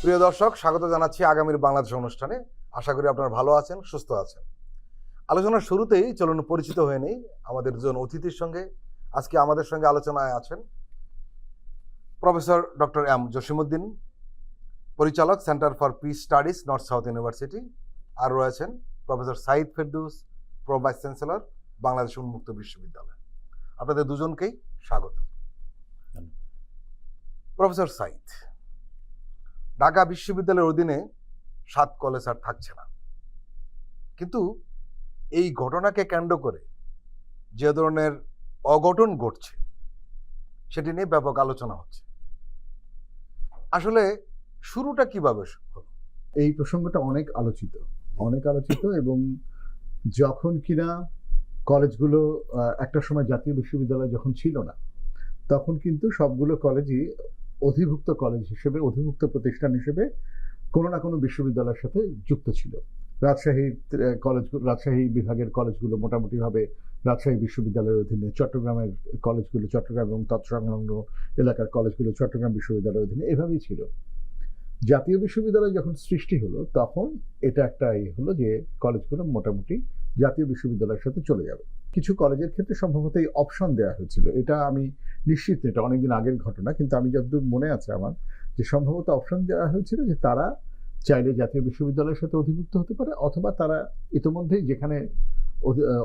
প্রিয় দর্শক, স্বাগত জানাচ্ছি আগামীর বাংলাদেশ অনুষ্ঠানে। আশা করি আপনারা ভালো আছেন, সুস্থ আছেন। আলোচনার শুরুতেই চলুন পরিচিত হয়ে নেই আমাদের দুজন অতিথির সঙ্গে। আজকে আমাদের সঙ্গে আলোচনায় আছেন প্রফেসর ডক্টর এম জসিমউদ্দিন, পরিচালক centre for peace studies, north south university. আর রয়েছেন professor Saeed Ferdous, pro vice chancellor, Bangladesh উন্মুক্ত বিশ্ববিদ্যালয়। আপনাদের দুজনকেই স্বাগত। প্রফেসর সাইদ, ঢাকা বিশ্ববিদ্যালয়ের অধীনে 7 কলেজ আর থাকছে না, কিন্তু এই ঘটনাকে কেন্দ্র করে যে ধরনের অঘটন ঘটছে সেটি নিয়ে ব্যাপক আলোচনা হচ্ছে। আসলে শুরুটা কিভাবে হলো? এই প্রসঙ্গটা অনেক আলোচিত এবং যখন কিনা কলেজগুলো একটা সময় জাতীয় বিশ্ববিদ্যালয় যখন ছিল না, তখন কিন্তু সবগুলো কলেজই অধিভুক্ত কলেজ হিসেবে, অধিভুক্ত প্রতিষ্ঠান হিসেবে কোনো না কোনো বিশ্ববিদ্যালয়ের সাথে যুক্ত ছিল। রাজশাহী বিভাগের কলেজগুলো মোটামুটিভাবে রাজশাহী বিশ্ববিদ্যালয়ের অধীনে, চট্টগ্রামের কলেজগুলো চট্টগ্রাম এবং তৎসংলগ্ন এলাকার কলেজগুলো চট্টগ্রাম বিশ্ববিদ্যালয়ের অধীনে, এভাবেই ছিল। জাতীয় বিশ্ববিদ্যালয় যখন সৃষ্টি হলো, তখন এটা একটা হলো যে কলেজগুলো মোটামুটি জাতীয় বিশ্ববিদ্যালয়ের সাথে চলে যাবে। কিছু কলেজের ক্ষেত্রে সম্ভবত এই অপশন দেওয়া হয়েছিল, এটা আমি নিশ্চিত, এটা অনেকদিন আগের ঘটনা, কিন্তু আমি যতদূর মনে আছে আমার, যে সম্ভবত অপশন দেওয়া হয়েছিল যে তারা চাইলে জাতীয় বিশ্ববিদ্যালয়ের সাথে অধিভুক্ত হতে পারে, অথবা তারা ইতিমধ্যেই যেখানে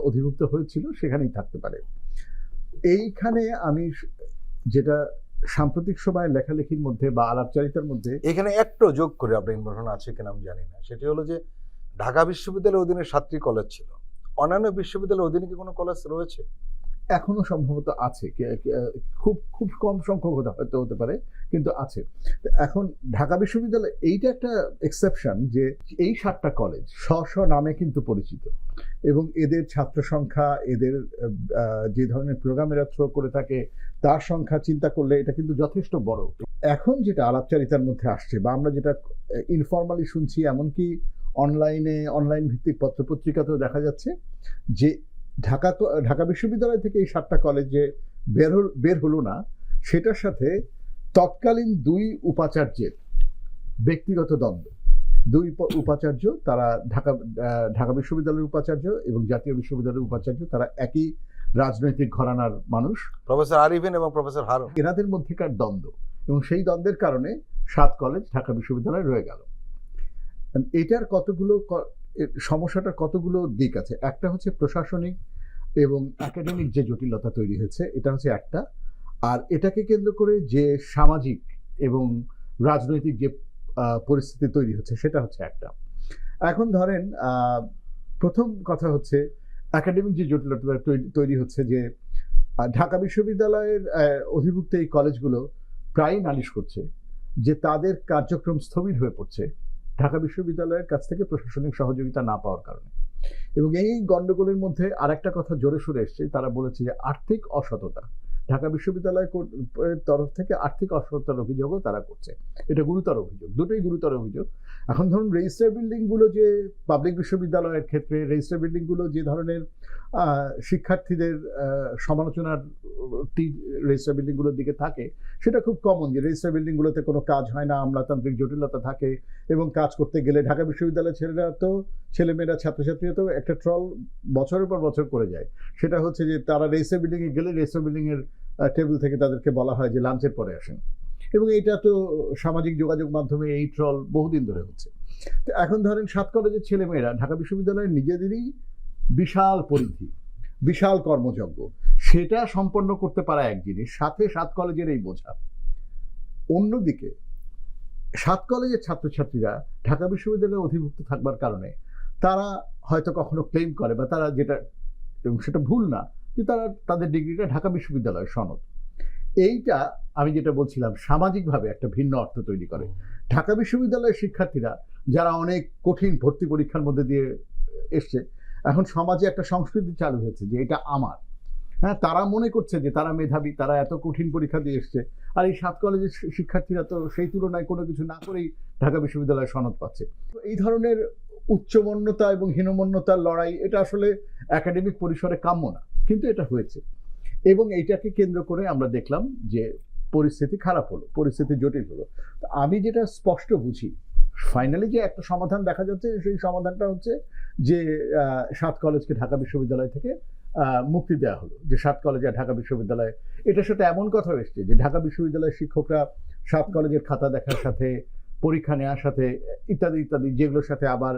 অধিভুক্ত হয়েছিল সেখানেই থাকতে পারে। এইখানে আমি যেটা সাম্প্রতিক সময় লেখালেখির মধ্যে বা আলাপচারিতার মধ্যে এখানে একটু যোগ করে আপনার ইনফরমেশন আছে কিনা আমি জানি না, সেটি হলো যে ঢাকা বিশ্ববিদ্যালয়ের অধীনে 7টি কলেজ ছিল। অন্যান্য বিশ্ববিদ্যালয়ের অধীনে কি কোনো কলেজ রয়েছে? এখনো সম্ভবত আছে, খুব খুব কম সংখ্যক হয়তো হতে পারে, কিন্তু আছে। এখন ঢাকা বিশ্ববিদ্যালয় এইটা একটা এক্সেপশন, যে এই 7টা কলেজ স্ব নামে কিন্তু পরিচিত, এবং এদের ছাত্র সংখ্যা, এদের যে ধরনের প্রোগ্রাম এরা থ্রো করে থাকে তার সংখ্যা চিন্তা করলে এটা কিন্তু যথেষ্ট বড়। এখন যেটা আলাপচারিতার মধ্যে আসছে বা আমরা যেটা ইনফর্মালি শুনছি, এমনকি অনলাইন ভিত্তিক পত্রপত্রিকাতেও দেখা যাচ্ছে যে ঢাকা বিশ্ববিদ্যালয় থেকে এই 7টা কলেজে বের হলো না, সেটার সাথে তৎকালীন 2 উপাচার্যের ব্যক্তিগত দ্বন্দ্ব। 2 উপাচার্য, তারা ঢাকা বিশ্ববিদ্যালয়ের উপাচার্য এবং জাতীয় বিশ্ববিদ্যালয়ের উপাচার্য, তারা একই রাজনৈতিক ঘরানার মানুষ, প্রফেসর আরিফিন এবং প্রফেসর হারুন। এনাদের মধ্যেকার দ্বন্দ্ব, এবং সেই দ্বন্দ্বের কারণে 7 কলেজ ঢাকা বিশ্ববিদ্যালয়ে রয়ে গেল। এটার সমস্যাটার কতগুলো দিক আছে। একটা হচ্ছে প্রশাসনিক এবং একাডেমিক যে জটিলতা তৈরি হয়েছে, এটা হচ্ছে একটা। আর এটাকে কেন্দ্র করে যে সামাজিক এবং রাজনৈতিক যে পরিস্থিতি তৈরি হচ্ছে, সেটা হচ্ছে একটা। এখন ধরেন, প্রথম কথা হচ্ছে একাডেমিক যে জটিলতা তৈরি হচ্ছে, যে ঢাকা বিশ্ববিদ্যালয়ের অধিভুক্ত এই কলেজগুলো প্রায়ই নালিশ করছে যে তাদের কার্যক্রম স্থবির হয়ে পড়ছে ঢাকা বিশ্ববিদ্যালয়ের কাছ থেকে প্রশাসনিক সহযোগিতা না পাওয়ার কারণে। এবং এই গণ্ডগোলের মধ্যে আরেকটা কথা জোরে সোরে এসছে, তারা বলেছে যে আর্থিক অসততা, ঢাকা বিশ্ববিদ্যালয়ের তরফ থেকে আর্থিক অসততার অভিযোগও তারা করছে। এটা গুরুতর অভিযোগ, দুটোই গুরুতর অভিযোগ। এখন ধরুন, রেজিস্টার বিল্ডিংগুলো, যে পাবলিক বিশ্ববিদ্যালয়ের ক্ষেত্রে রেজিস্টার বিল্ডিংগুলো যে ধরনের শিক্ষার্থীদের সমালোচনার রেজিস্টার বিল্ডিংগুলোর দিকে থাকে, সেটা খুব কমন, যে রেজিস্টার বিল্ডিংগুলোতে কোনো কাজ হয় না, আমলাতান্ত্রিক জটিলতা থাকে, এবং কাজ করতে গেলে ঢাকা বিশ্ববিদ্যালয়ের ছেলেমেয়েরা ছাত্রছাত্রীরা তো একটা ট্রল বছরের পর বছর করে যায়। সেটা হচ্ছে যে তারা রেজিস্টার বিল্ডিংয়ে গেলে রেজিস্টার বিল্ডিংয়ের টেবিল থেকে তাদেরকে বলা হয় যে লাঞ্চের পরে আসেন, এবং এইটা তো সামাজিক যোগাযোগ মাধ্যমে এই ট্রল বহুদিন ধরে হচ্ছে। তো এখন ধরেন 7 কলেজের ছেলেমেয়েরা ঢাকা বিশ্ববিদ্যালয়ের নিজেদেরই বিশাল পরিধি, বিশাল কর্মযজ্ঞ, সেটা সম্পন্ন করতে পারা এক জিনিস, সাথে 7 কলেজের এই বোঝা। অন্যদিকে 7 কলেজের ছাত্রছাত্রীরা ঢাকা বিশ্ববিদ্যালয়ে অধিভুক্ত থাকবার কারণে তারা হয়তো কখনো ক্লেম করে, বা তারা যেটা, এবং সেটা ভুল না, যে তারা তাদের ডিগ্রিটা ঢাকা বিশ্ববিদ্যালয়ের সনদ। এইটা আমি যেটা বলছিলাম, সামাজিকভাবে একটা ভিন্ন অর্থ তৈরি করে। ঢাকা বিশ্ববিদ্যালয়ের শিক্ষার্থীরা যারা অনেক কঠিন ভর্তি পরীক্ষার মধ্যে দিয়ে এসছে, এখন সমাজে একটা সংস্কৃতি চালু হয়েছে যে এটা আমার, হ্যাঁ, তারা মনে করছে যে তারা মেধাবী, তারা এত কঠিন পরীক্ষা দিয়ে এসছে, আর এই 7 কলেজের শিক্ষার্থীরা তো সেই তুলনায় কোনো কিছু না করেই ঢাকা বিশ্ববিদ্যালয়ের সনদ পাচ্ছে। এই ধরনের উচ্চমন্যতা এবং হীনমন্যতার লড়াই, এটা আসলে একাডেমিক পরিসরে কাম্য না, কিন্তু এটা হয়েছে। এবং এইটাকে কেন্দ্র করে আমরা দেখলাম যে পরিস্থিতি খারাপ হলো, পরিস্থিতি জটিল হলো। তো আমি যেটা স্পষ্ট বুঝি, ফাইনালি যে একটা সমাধান দেখা যাচ্ছে, সেই সমাধানটা হচ্ছে যে 7 কলেজকে ঢাকা বিশ্ববিদ্যালয় থেকে মুক্তি দেওয়া হলো, যে 7 কলেজ আর ঢাকা বিশ্ববিদ্যালয়। এটার সাথে এমন কথা এসছে যে ঢাকা বিশ্ববিদ্যালয়ের শিক্ষকরা 7 কলেজের খাতা দেখার সাথে, পরীক্ষা নেওয়ার সাথে, ইত্যাদি ইত্যাদি, যেগুলোর সাথে আবার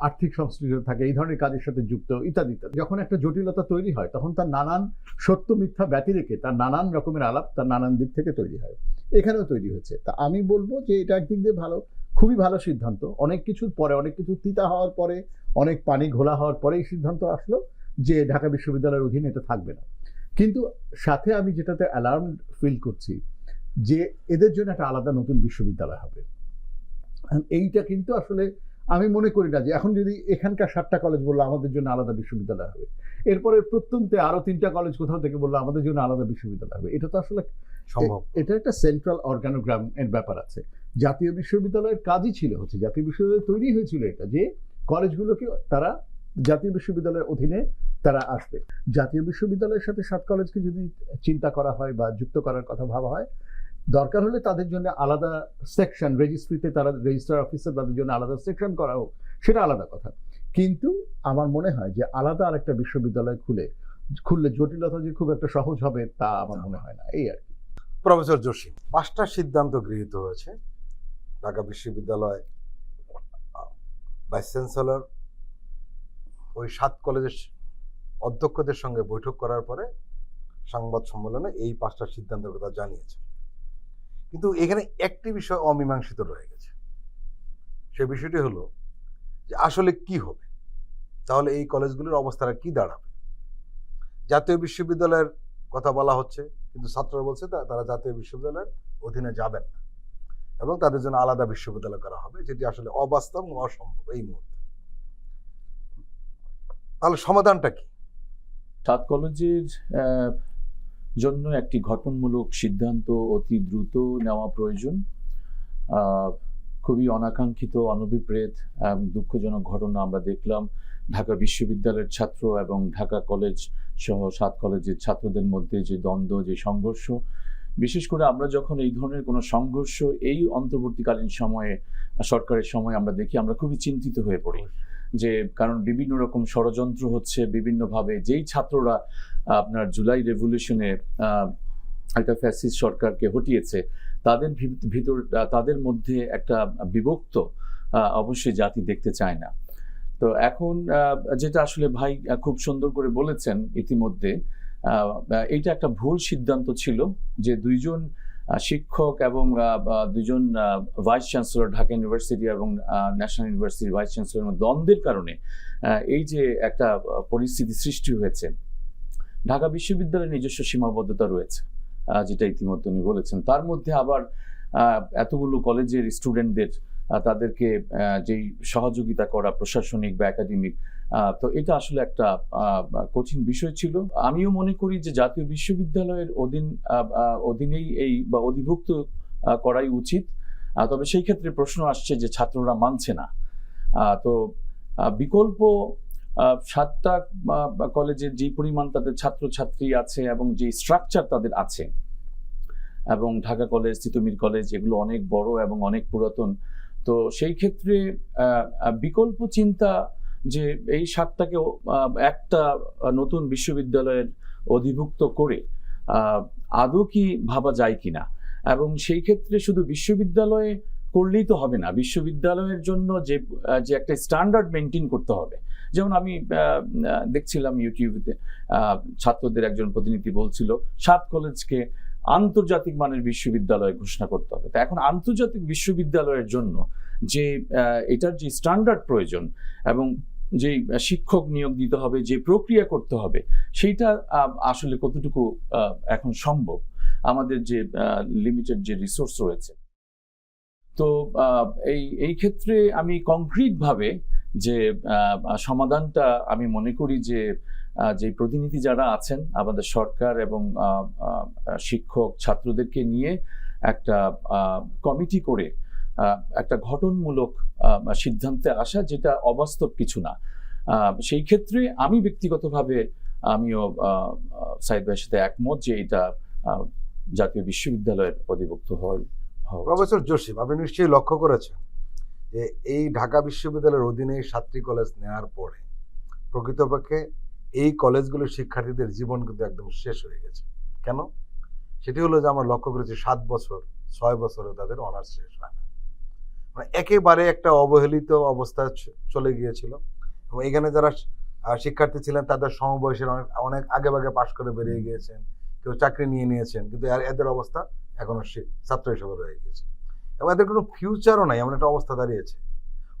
আর্থিক সংশ্লিষ্ট থাকে, এই ধরনের কাজের সাথে যুক্ত, ইত্যাদি ইত্যাদি। যখন একটা জটিলতা তৈরি হয় তখন তার নানান সত্য মিথ্যা ব্যতি রেখে তার নানান রকমের আলাপ তার নানান দিক থেকে তৈরি হয়। এখানেও তৈরি হয়েছে। তা আমি বলবো যে এটা একদিক দিয়ে ভালো, খুবই ভালো সিদ্ধান্ত। অনেক কিছুর পরে, অনেক কিছু তিতা হওয়ার পরে, অনেক পানি ঘোলা হওয়ার পরে এই সিদ্ধান্ত আসলো যে ঢাকা বিশ্ববিদ্যালয়ের অধীনে এটা থাকবে না। কিন্তু সাথে আমি যেটাতে অ্যালার্ম ফিল করছি যে এদের জন্য একটা আলাদা নতুন বিশ্ববিদ্যালয় হবে। এইটা কিন্তু আসলে আমি মনে করি না যে এখন যদি এখানকার 7টা কলেজ বললো আমাদের জন্য আলাদা বিশ্ববিদ্যালয় হবে, এরপরে প্রত্যন্তে আরো 3টা কলেজ কোথাও থেকে বললো আমাদের জন্য আলাদা বিশ্ববিদ্যালয় হবে, এটা তো আসলে সম্ভব। এটা একটা সেন্ট্রাল অর্গানোগ্রাম এর ব্যাপার আছে। জাতীয় বিশ্ববিদ্যালয়ের কাজই ছিল হচ্ছে, জাতীয় বিশ্ববিদ্যালয় তৈরি হয়েছিল এটা, যে কলেজগুলোকে তারা জাতীয় বিশ্ববিদ্যালয়ের অধীনে তারা আসবে। জাতীয় বিশ্ববিদ্যালয়ের সাথে 7 কলেজকে যদি চিন্তা করা হয় বা যুক্ত করার কথা ভাবা হয়, দরকার হলে তাদের জন্য আলাদা সেকশন, রেজিস্ট্রিতে তারা রেজিস্ট্রার অফিসার তাদের জন্য আলাদা সেকশন করা হোক, সেটা আলাদা কথা। কিন্তু আমার মনে হয় যে আলাদা আরেকটা বিশ্ববিদ্যালয় খুললে জটিলতা যে খুব একটা সহজ হবে তা আমার মনে হয় না, এই আর কি। প্রফেসর জসিম, 5টা সিদ্ধান্ত গৃহীত হয়েছে। ঢাকা বিশ্ববিদ্যালয় ভাইস চ্যান্সেলর ওই 7 কলেজের অধ্যক্ষদের সঙ্গে বৈঠক করার পরে সংবাদ সম্মেলনে এই 5টা সিদ্ধান্তের কথা জানিয়েছে। কিন্তু এখানে একটি বিষয় অমীমাংসিত রয়ে গেছে। সে বিষয়টি হলো যে আসলে কি হবে, তাহলে এই কলেজগুলোর অবস্থাটা কি দাঁড়াবে। জাতীয় বিশ্ববিদ্যালয়ের কথা বলা হচ্ছে, কিন্তু ছাত্ররা বলছে তারা জাতীয় বিশ্ববিদ্যালয়ের অধীনে যাবেন না এবং তাদের জন্য আলাদা বিশ্ববিদ্যালয় করা হবে, যেটি আসলে অবাস্তব এবং অসম্ভব এই মুহূর্তে। তাহলে সমাধানটা কি? 7 কলেজের জন্য একটি গঠনমূলক সিদ্ধান্ত অতি দ্রুত নেওয়া প্রয়োজন। খুবই অনাকাঙ্ক্ষিত, অনভিপ্রেত, দুঃখজনক ঘটনা আমরা দেখলাম। ঢাকা বিশ্ববিদ্যালয়ের ছাত্র এবং ঢাকা কলেজ সহ 7 কলেজের ছাত্রদের মধ্যে যে দ্বন্দ্ব, যে সংঘর্ষ, বিশেষ করে আমরা যখন এই ধরনের কোনো সংঘর্ষ এই অন্তর্বর্তীকালীন সময়ে, সরকারের সময় আমরা দেখি, আমরা খুবই চিন্তিত হয়ে পড়ি। যে কারণ বিভিন্ন রকম ষড়যন্ত্র হচ্ছে বিভিন্নভাবে। যেই ছাত্ররা আপনার জুলাই রেভলিউশনে একটা ফ্যাসিস্ট সরকারকে হটিয়েছে, তাদের ভিতর, তাদের মধ্যে একটা বিভক্ত অবশ্যই জাতি দেখতে চায় না। তো এখন যেটা আসলে ভাই খুব সুন্দর করে বলেছেন ইতিমধ্যে, এইটা একটা ভুল সিদ্ধান্ত ছিল যে 2জন শিক্ষক এবং 2জন ভাইস চ্যান্সেলর, ঢাকা ইউনিভার্সিটি এবং ন্যাশনাল ইউনিভার্সিটির ভাইস চ্যান্সেলর দ্বন্দ্বের কারণে এই যে একটা পরিস্থিতি সৃষ্টি হয়েছে। ঢাকা বিশ্ববিদ্যালয়ের নিজস্ব সীমাবদ্ধতা রয়েছে, যেটা ইতিমধ্যে উনি বলেছেন। তার মধ্যে আবার এতগুলো কলেজের স্টুডেন্টদের তাদেরকে যেই সহযোগিতা করা, প্রশাসনিক বা একাডেমিক, তো এটা আসলে একটা কঠিন বিষয় ছিল। আমিও মনে করি যে জাতীয় বিশ্ববিদ্যালয়ের অধীনেই এই বা অধিভুক্ত করাই উচিত। তবে সেই ক্ষেত্রে প্রশ্ন আসছে যে ছাত্ররা মানছে না। তো বিকল্প 7টা কলেজের যে পরিমাণ তাদের ছাত্রছাত্রী আছে এবং যে স্ট্রাকচার তাদের আছে, এবং ঢাকা কলেজ, তিতুমির কলেজ, এগুলো অনেক বড় এবং অনেক পুরাতন। তো সেই ক্ষেত্রে বিকল্প চিন্তা যে এই 7টাকে একটা নতুন বিশ্ববিদ্যালয়ের অধিভুক্ত করে আদৌ কি ভাবা যায় কিনা, এবং সেই ক্ষেত্রে শুধু বিশ্ববিদ্যালয়ে করলেই তো হবে না। বিশ্ববিদ্যালয়ের জন্য যে একটা স্ট্যান্ডার্ড মেনটেন করতে হবে। যেমন আমি দেখছিলাম ইউটিউবে ছাত্রদের একজন প্রতিনিধি বলছিল 7 কলেজকে আন্তর্জাতিক মানের বিশ্ববিদ্যালয় ঘোষণা করতে হবে। তো এখন আন্তর্জাতিক বিশ্ববিদ্যালয়ের জন্য যে এটার যে স্ট্যান্ডার্ড প্রয়োজন এবং যে শিক্ষক নিয়োগ দিতে হবে, যে প্রক্রিয়া করতে হবে, সেইটা আসলে কতটুকু এখন সম্ভব, আমাদের যে লিমিটেড যে রিসোর্স রয়েছে। তো এই ক্ষেত্রে আমি কংক্রিট ভাবে যে সমাধানটা আমি মনে করি যে প্রতিনিধি যারা আছেন আমাদের সরকার এবং শিক্ষক ছাত্রদেরকে নিয়ে একটা কমিটি করে একটা গঠনমূলক সিদ্ধান্তে আসা, যেটা অবাস্তব কিছু না। সেই ক্ষেত্রে আমি ব্যক্তিগতভাবে আমিও সাইদ ভাইয়ের সাথে একমত যে এটা জাতীয় বিশ্ববিদ্যালয়ের অধিভুক্ত হওয়া উচিত। প্রফেসর জসিম, আপনি নিশ্চয়ই লক্ষ্য করেছেন যে এই ঢাকা বিশ্ববিদ্যালয়ের অধীনে 7টি কলেজ নেওয়ার পরে প্রকৃতপক্ষে এই কলেজগুলোর শিক্ষার্থীদের জীবন কিন্তু একদম শেষ হয়ে গেছে। কেন? সেটি হলো যে আমরা লক্ষ্য করেছি 7 বছর 6 বছরে তাদের অনার্স শেষ হয় না, মানে একেবারে একটা অবহেলিত অবস্থা চলে গিয়েছিল। এবং এখানে যারা শিক্ষার্থী ছিলেন তাদের সমবয়সের অনেক আগে ভাগে পাশ করে বেরিয়ে গিয়েছেন, কেউ চাকরি নিয়ে নিয়েছেন, কিন্তু এদের অবস্থা এখনো ছাত্র হিসেবে রয়ে গিয়েছে এবং এদের কোনো ফিউচারও নাই, এমন একটা অবস্থা দাঁড়িয়েছে।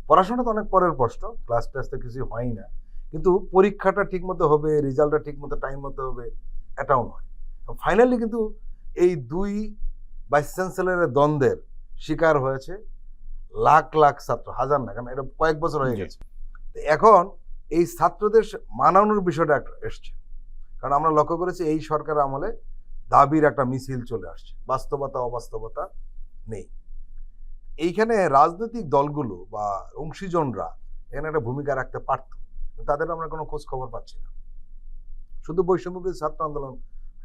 পড়াশোনা তো অনেক পরের প্রশ্ন, ক্লাস টেস্টে কিছু হয় না, কিন্তু পরীক্ষাটা ঠিক মতো হবে, রেজাল্টটা ঠিক মতো টাইম মতো হবে, এটাও নয়। ফাইনালি কিন্তু এই 2 ভাইস চ্যান্সেলরের দ্বন্দ্বের শিকার হয়েছে লাখ লাখ ছাত্র, হাজার না, কারণ এটা কয়েক বছর হয়ে গেছে। এখন এই ছাত্রদের মানানোর বিষয়টা এসছে, কারণ আমরা লক্ষ্য করেছি এই সরকার আমলে দাবির একটা মিছিল চলে আসছে, বাস্তবতা অবাস্তবতা নেই। এইখানে রাজনৈতিক দলগুলো বা অংশীজনরা এখানে একটা ভূমিকা রাখতে পারত, তাদের আমরা কোনো খোঁজ খবর পাচ্ছি না। শুধু বৈষম্যবিরোধী ছাত্র আন্দোলন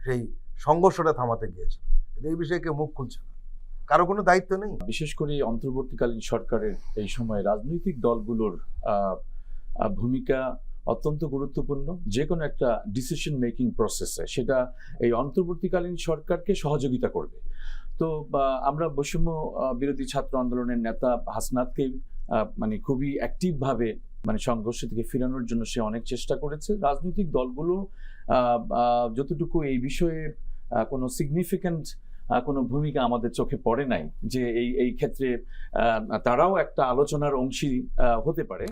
সেই সংঘর্ষটা থামাতে গিয়েছিল, কিন্তু এই বিষয়ে কেউ মুখ খুলছে না, কারো কোনো দায়িত্ব নেই। বিশেষ করে অন্তর্বর্তীকালীন সরকারের এই সময় রাজনৈতিক দলগুলোর ভূমিকা অত্যন্ত গুরুত্বপূর্ণ। যে কোনো একটা ডিসিশন মেকিং প্রসেসে সেটা এই অন্তর্বর্তীকালীন সরকারকে সহযোগিতা করবে। তো আমরা বৈষম্য বিরোধী ছাত্র আন্দোলনের নেতা হাসনাতকে মানে খুবই অ্যাক্টিভভাবে মানে সংঘর্ষ থেকে ফেরানোর জন্য সে অনেক চেষ্টা করেছে। রাজনৈতিক দলগুলো যতটুকু এই বিষয়ে কোনো সিগনিফিক্যান্ট কোনো ভূমিকা আমাদের চোখে পড়ে নাই, যে এই ক্ষেত্রে তারাও একটা আলোচনার অংশী হতে পারে,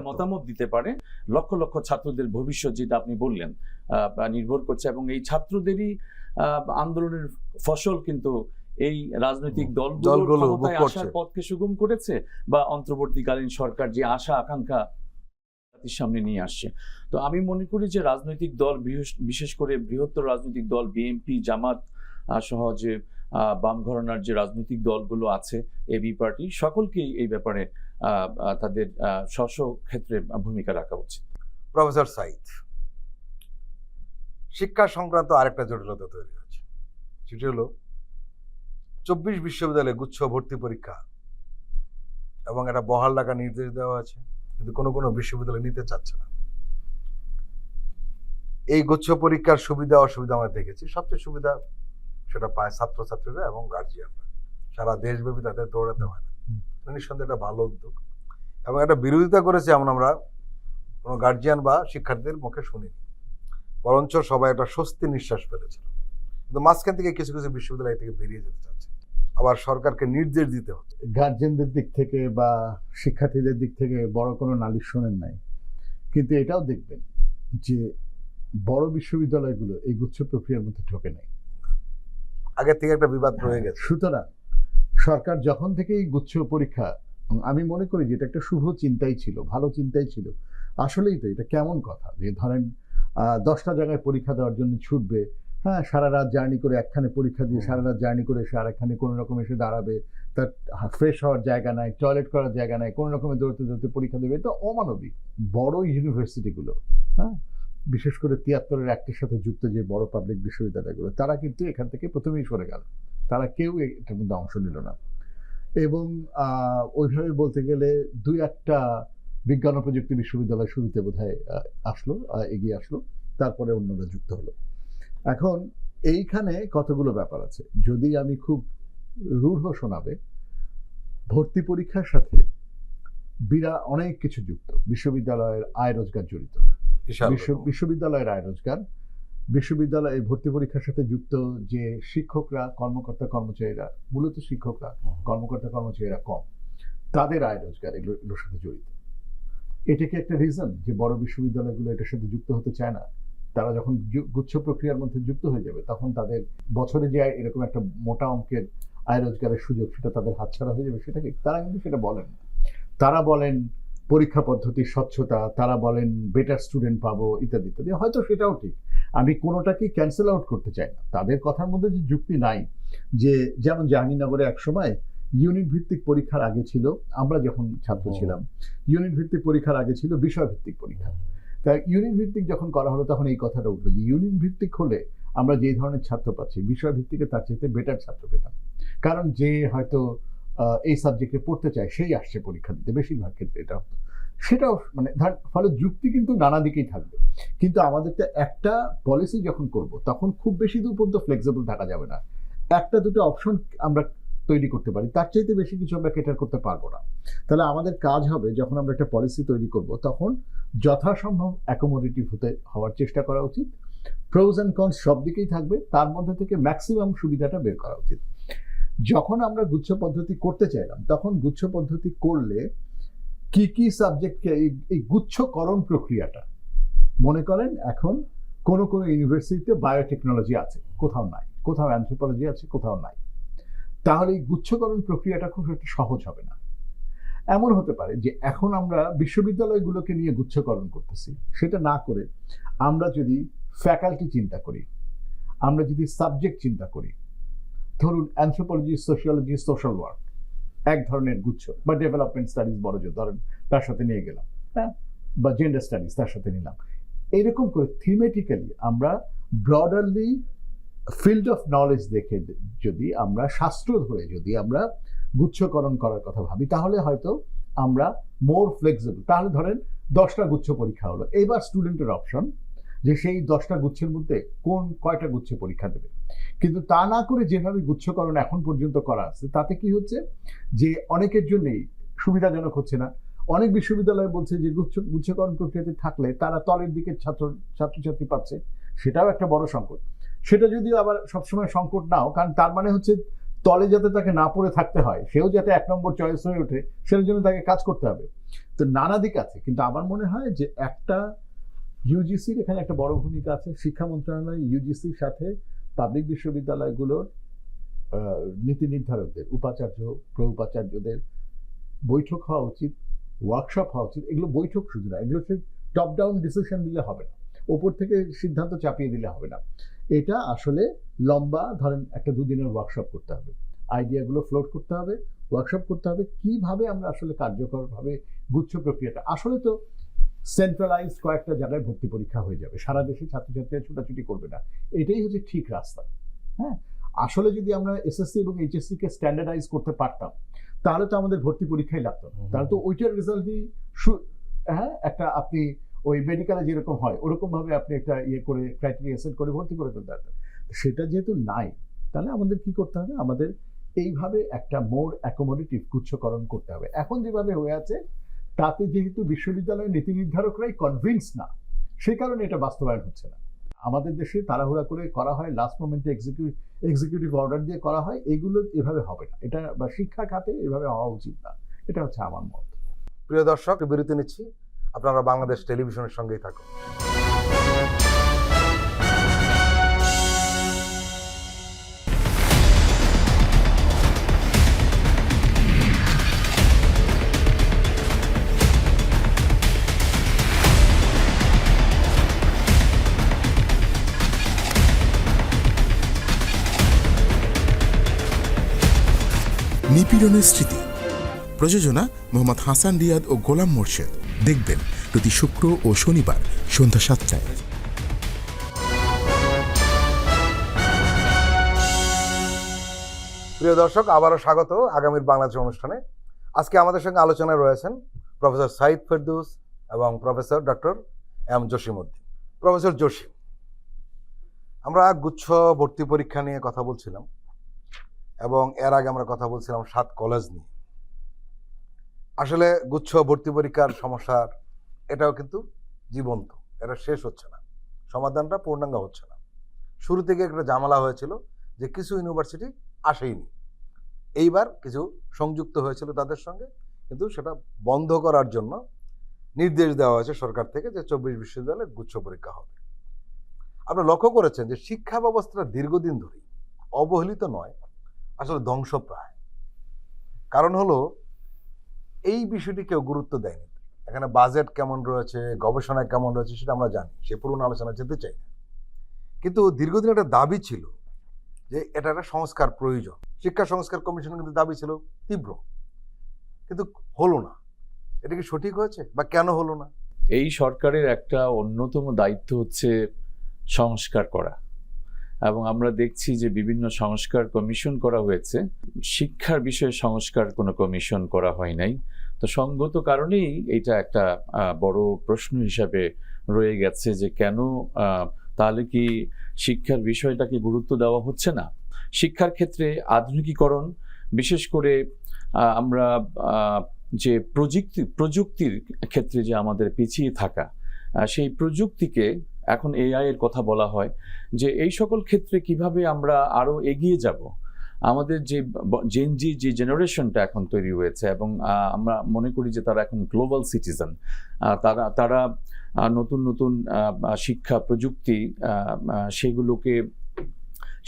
মতামত দিতে পারে। লক্ষ লক্ষ ছাত্রদের ভবিষ্যৎ, যেটা আপনি বললেন, নির্ভর করছে, এবং এই ছাত্রদেরই আন্দোলনের ফসল কিন্তু এই রাজনৈতিক দলগুলো আসার পথকে সুগম করেছে, বা অন্তর্বর্তীকালীন সরকার যে আশা আকাঙ্ক্ষা সামনে নিয়ে আসছে। তো আমি মনে করি যে রাজনৈতিক দল, বিশেষ করে বৃহত্তর রাজনৈতিক দল বিএনপি, জামাত সহ যে বাম ঘরানার যে রাজনৈতিক দলগুলো আছে, এবি পার্টি, সকলকেই এই ব্যাপারে তাদের স্ব ক্ষেত্রে ভূমিকা রাখা উচিত। প্রফেসর সাইদ, শিক্ষা সংক্রান্ত আরেকটা জটিলতা তৈরি হয়েছে, সেটি হলো 24 বিশ্ববিদ্যালয়ে গুচ্ছ ভর্তি পরীক্ষা এবং একটা বহাল রাখার নির্দেশ দেওয়া আছে, কিন্তু কোনো কোনো বিশ্ববিদ্যালয় নিতে চাচ্ছে না। এই গুচ্ছ পরীক্ষার সুবিধা অসুবিধা আমরা দেখেছি। সবচেয়ে সুবিধা সেটা পায় ছাত্রছাত্রীরা এবং গার্জিয়ানরা, সারা দেশব্যাপী তাদের দৌড়াতে হয় না। নিঃসন্দেহে একটা ভালো উদ্যোগ, এবং একটা বিরোধিতা করেছে এমন আমরা কোনো গার্জিয়ান বা শিক্ষার্থীদের মুখে শুনিনি, বরঞ্চ সবাই একটা স্বস্তি নিঃশ্বাস ফেলেছিল। কিন্তু মাঝখান থেকে কিছু কিছু বিশ্ববিদ্যালয় থেকে বেরিয়ে যেতে চাচ্ছে, আবার সরকারকে নির্দেশ দিতে হচ্ছে। গার্জেনদের দিক থেকে বা শিক্ষার্থীদের দিক থেকে বড় কোনো নালিশ শোনেন নাই, কিন্তু এটাও দেখবেন যে বড় বিশ্ববিদ্যালয়গুলো এই গুচ্ছ প্রক্রিয়ার মধ্যে ঢোকে নাই, আগের থেকে একটা বিবাদ রয়ে গেছে। সুতরাং সরকার যখন থেকে এই গুচ্ছ পরীক্ষা, আমি মনে করি যে এটা একটা শুভ চিন্তাই ছিল, ভালো চিন্তাই ছিল। আসলেই তো এটা কেমন কথা যে ধরেন 10টা জায়গায় পরীক্ষা দেওয়ার জন্য ছুটবে, হ্যাঁ, সারা রাত জার্নি করে একখানে পরীক্ষা দিয়ে সারা রাত জার্নি করে সে আরেকখানে কোনো রকম এসে দাঁড়াবে, তার ফ্রেশ হওয়ার জায়গা নাই, টয়লেট করার জায়গা নাই, কোনো রকমের দৌড়তে দৌড়তে পরীক্ষা দেবে, এটা অমানবিক। বড় ইউনিভার্সিটিগুলো, হ্যাঁ, বিশেষ করে 73-এর অ্যাক্টের সাথে যুক্ত যে বড় পাবলিক বিশ্ববিদ্যালয়গুলো, তারা কিন্তু এখান থেকে প্রথমেই সরে গেল, তারা কেউ এটার মধ্যে অংশ নিল না। এবং ওইভাবে বলতে গেলে 2-1টা বিজ্ঞান ও প্রযুক্তি বিশ্ববিদ্যালয় শুরুতে বোধহয় এগিয়ে আসলো, তারপরে অন্যরা যুক্ত হলো। এখন এইখানে কতগুলো ব্যাপার আছে, যদি আমি খুব রূঢ় শোনাবে, ভর্তি পরীক্ষার সাথে অনেক কিছু যুক্ত। বিশ্ববিদ্যালয়ের আয় রোজগার জড়িত, বিশ্ববিদ্যালয়ের আয় রোজগার, বিশ্ববিদ্যালয়ে ভর্তি পরীক্ষার সাথে যুক্ত যে শিক্ষকরা, কর্মকর্তা কর্মচারীরা, মূলত শিক্ষকরা, কর্মকর্তা কর্মচারীরা কম, তাদের আয় রোজগার এগুলোর সাথে জড়িত। এটা কি একটা রিজন যে বড় বিশ্ববিদ্যালয়গুলো এটার সাথে যুক্ত হতে চায় না? তারা যখন গুচ্ছ প্রক্রিয়ার মধ্যে যুক্ত হয়ে যাবে, তখন তাদের বছরে যে এরকম একটা মোটা অঙ্কের আয় রোজগারের সুযোগ, সেটা তাদের হাতছাড়া হয়ে যাবে। সেটা কি? তারা কিন্তু সেটা বলেন না। তারা বলেন পরীক্ষা পদ্ধতির স্বচ্ছতা, তারা বলেন বেটার স্টুডেন্ট পাবো, ইত্যাদি ইত্যাদি। হয়তো সেটাও ঠিক, আমি কোনোটাকেই ক্যান্সেল আউট করতে চাই না। তাদের কথার মধ্যে যে যুক্তি নাই, যে যেমন জাহাঙ্গীরনগরে এক সময় ইউনিট ভিত্তিক পরীক্ষার আগে ছিল, আমরা যখন ছাত্র ছিলাম ইউনিট ভিত্তিক পরীক্ষার আগে ছিল বিষয় ভিত্তিক পরীক্ষা। তাই ইউনিট ভিত্তিক যখন করা হলো তখন এই কথাটা উঠলো যে ইউনিট ভিত্তিক হলে আমরা যে ধরনের ছাত্র পাচ্ছি বিষয়ভিত্তিকে তার চাইতে বেটার ছাত্র পেতাম। কারণ যে হয়তো এই সাবজেক্টে পড়তে চায় সেই আসছে পরীক্ষা দিতে, বেশিরভাগ ক্ষেত্রে এটা হতো। সেটাও মানে ফলে যুক্তি কিন্তু নানা দিকেই থাকবে, কিন্তু আমাদের তো একটা পলিসি যখন করব তখন খুব বেশি দূর পর্যন্ত ফ্লেক্সিবল থাকা যাবে না। একটা দুটো অপশন আমরা তৈরি করতে পারি, তার চাইতে বেশি কিছু আমরা কেটার করতে পারবো না। তাহলে আমাদের কাজ হবে যখন আমরা একটা পলিসি তৈরি করব তখন যথাসম্ভব অ্যাকোমোডেটিভ হওয়ার চেষ্টা করা উচিত। প্রোজ অ্যান্ড কনস সব দিকেই থাকবে, তার মধ্যে থেকে ম্যাক্সিমাম সুবিধাটা বের করা উচিত। যখন আমরা গুচ্ছ পদ্ধতি করতে চাইলাম তখন গুচ্ছ পদ্ধতি করলে কি কি সাবজেক্টকে এই গুচ্ছকরণ প্রক্রিয়াটা, মনে করেন এখন কোনো কোনো ইউনিভার্সিটিতে বায়োটেকনোলজি আছে, কোথাও নাই, কোথাও অ্যানথ্রোপোলজি আছে, কোথাও নাই, তাহলে এই গুচ্ছকরণ প্রক্রিয়াটা খুব একটা সহজ হবে না। এমন হতে পারে যে এখন আমরা বিশ্ববিদ্যালয়গুলোকে নিয়ে গুচ্ছকরণ করতেছি, সেটা না করে আমরা যদি ফ্যাকাল্টি চিন্তা করি, আমরা যদি সাবজেক্ট চিন্তা করি, ধরুন অ্যানথ্রোপোলজি, সোশিওলজি, সোশ্যাল ওয়ার্ক এক ধরনের গুচ্ছ, বা ডেভেলপমেন্ট স্টাডিজ বড় যে ধরেন তার সাথে নিয়ে গেলাম, হ্যাঁ, বা জেন্ডার স্টাডিজ তার সাথে নিলাম, এইরকম করে থিমেটিক্যালি আমরা ব্রডারলি ফিল্ড অফ নলেজ দেখে যদি আমরা শাস্ত্র ধরে যদি আমরা গুচ্ছকরণ করার কথা ভাবি, তাহলে হয়তো আমরা মোর ফ্লেক্সিবল। তাহলে ধরেন 10টা গুচ্ছ পরীক্ষা হলো, এবার স্টুডেন্টের অপশন যে সেই 10টা গুচ্ছের মধ্যে কয়টা গুচ্ছ পরীক্ষা দেবে। কিন্তু তা না করে যেভাবে গুচ্ছকরণ এখন পর্যন্ত করা আছে, তাতে কি হচ্ছে যে অনেকের জন্যই সুবিধাজনক হচ্ছে না। অনেক বিশ্ববিদ্যালয় বলছে যে গুচ্ছকরণ প্রক্রিয়াতে থাকলে তারা তলের দিকের ছাত্রছাত্রী পাচ্ছে, সেটাও একটা বড় সংকট। সেটা যদিও আবার সবসময় সংকট নাও, কারণ তার মানে হচ্ছে তলে যাতে তাকে না পড়ে থাকতে হয়, সেও যাতে 1 নম্বর চয়েস হয়ে ওঠে, সেটার জন্য তাকে কাজ করতে হবে। তো নানা দিক আছে, কিন্তু আমার মনে হয় যে একটা ইউজিসির এখানে একটা বড় ভূমিকা আছে। শিক্ষা মন্ত্রণালয় ইউজিসির সাথে পাবলিক বিশ্ববিদ্যালয়গুলোর নীতি নির্ধারকদের, উপাচার্য, প্রউপাচার্যদের বৈঠক হওয়া উচিত, ওয়ার্কশপ হওয়া উচিত। এগুলো বৈঠক শুধু না, এগুলো টপ ডাউন ডিসিশন দিলে হবে না, ওপর থেকে সিদ্ধান্ত চাপিয়ে দিলে হবে না। এটা আসলে লম্বা, ধরেন একটা 2 দিনের ওয়ার্কশপ করতে হবে, আইডিয়াগুলো ফ্লোট করতে হবে, ওয়ার্কশপ করতে হবে কিভাবে আমরা আসলে কার্যকরভাবে গুচ্ছ প্রক্রিয়াটা। আসলে তো সেন্ট্রালাইজ কয়েকটা জায়গায় ভর্তি পরীক্ষা হয়ে যাবে, সারা দেশে ছাত্রছাত্রীরা ছুটাছুটি করবে না, এটাই হচ্ছে ঠিক রাস্তা। হ্যাঁ, আসলে যদি আমরা এসএসসি এবং এইচএসসি কে স্ট্যান্ডার্ডাইজ করতে পারতাম, তাহলে তো আমাদের ভর্তি পরীক্ষাই লাগতো না, তাহলে তো ওইটার রেজাল্ট দিয়ে হ্যাঁ একটা আপনি ওই মেডিকেলে যেরকম হয় ওরকম ভাবে আপনি একটা ইয়ে করে ক্রাইটেরিয়া সেট করে ভর্তি করে ফেলতে পারতেন। সেটা যেহেতু নাই, তাহলে আমাদের কি করতে হবে, আমাদের এইভাবে একটা মোর অ্যাকোমোডেটিভ গুচ্ছকরণ করতে হবে। এখন যেভাবে হয়ে আছে তাতে যেহেতু বিশ্ববিদ্যালয়ের নীতি নির্ধারকরাই কনভিন্স না, সেই কারণে এটা বাস্তবায়ন হচ্ছে না। আমাদের দেশে তাড়াহুড়া করে করা হয়, লাস্ট মোমেন্টে এক্সিকিউটিভ অর্ডার দিয়ে করা হয়, এগুলো এভাবে হবে না, এটা বা শিক্ষা খাতে এভাবে হওয়া উচিত না, এটা হচ্ছে আমার মত। প্রিয় দর্শক, বিরতি নিচ্ছি, আপনারা বাংলাদেশ টেলিভিশনের সঙ্গেই থাকুন। নিপীড়নের স্মৃতি, প্রযোজনা মোহাম্মদ হাসান রিয়াদ ও গোলাম মোর্শেদ। দেখবেন প্রতি শুক্র ও শনিবার সন্ধ্যা 7টায়। প্রিয় দর্শক, আবারও স্বাগত আগামীর বাংলাদেশ অনুষ্ঠানে। আজকে আমাদের সঙ্গে আলোচনায় রয়েছেন প্রফেসর সাইদ ফেরদৌস এবং professor doctor M Jasimuddin. Professor Jasim, আমরা গুচ্ছ ভর্তি পরীক্ষা নিয়ে কথা বলছিলাম এবং এর আগে আমরা কথা বলছিলাম 7 কলেজ নিয়ে। আসলে গুচ্ছ ভর্তি পরীক্ষার সমস্যার এটাও কিন্তু জীবন্ত, এটা শেষ হচ্ছে না, সমাধানটা পূর্ণাঙ্গ হচ্ছে না। শুরু থেকে একটা ঝামেলা হয়েছিল যে কিছু ইউনিভার্সিটি আসেইনি, এইবার কিছু সংযুক্ত হয়েছিল তাদের সঙ্গে, কিন্তু সেটা বন্ধ করার জন্য নির্দেশ দেওয়া হয়েছে সরকার থেকে যে 24 বিশ্ববিদ্যালয়ে গুচ্ছ পরীক্ষা হবে। আপনি লক্ষ্য করেছেন যে শিক্ষা ব্যবস্থাটা দীর্ঘদিন ধরে অবহেলিত নয়, আসলে ধ্বংসপ্রায়। কারণ হলো এই বিষয়টি কেউ গুরুত্ব দেয়নি। এখানে বাজেট কেমন রয়েছে, গবেষণা কেমন রয়েছে সেটা আমরা জানি, সে পুরনো আলোচনা যেতে চাই না। কিন্তু দীর্ঘদিন একটা দাবি ছিল যে এটা একটা সংস্কার প্রয়োজন, শিক্ষা সংস্কার কমিশন কিন্তু দাবি ছিল তীব্র, কিন্তু হলো না। এটা কি সঠিক হয়েছে বা কেন হলো না? এই সরকারের একটা অন্যতম দায়িত্ব হচ্ছে সংস্কার করা, এবং আমরা দেখছি যে বিভিন্ন সংস্কার কমিশন করা হয়েছে, শিক্ষার বিষয়ে সংস্কার কোনো কমিশন করা হয় নাই। তো সঙ্গত কারণেই এটা একটা বড় প্রশ্ন হিসাবে রয়ে গেছে যে কেন তাহলে কি শিক্ষার বিষয়টাকে গুরুত্ব দেওয়া হচ্ছে না। শিক্ষার ক্ষেত্রে আধুনিকীকরণ, বিশেষ করে আমরা যে প্রযুক্তির ক্ষেত্রে যে আমাদের পিছিয়ে থাকা, সেই প্রযুক্তিকে এখন এআই এর কথা বলা হয়, যে এই সকল ক্ষেত্রে কিভাবে আমরা আরো এগিয়ে যাব। আমাদের যে জেনজি যে জেনারেশনটা এখন তৈরি হয়েছে, এবং আমরা মনে করি যে তারা এখন গ্লোবাল সিটিজেন, তারা নতুন নতুন শিক্ষা প্রযুক্তি সেগুলোকে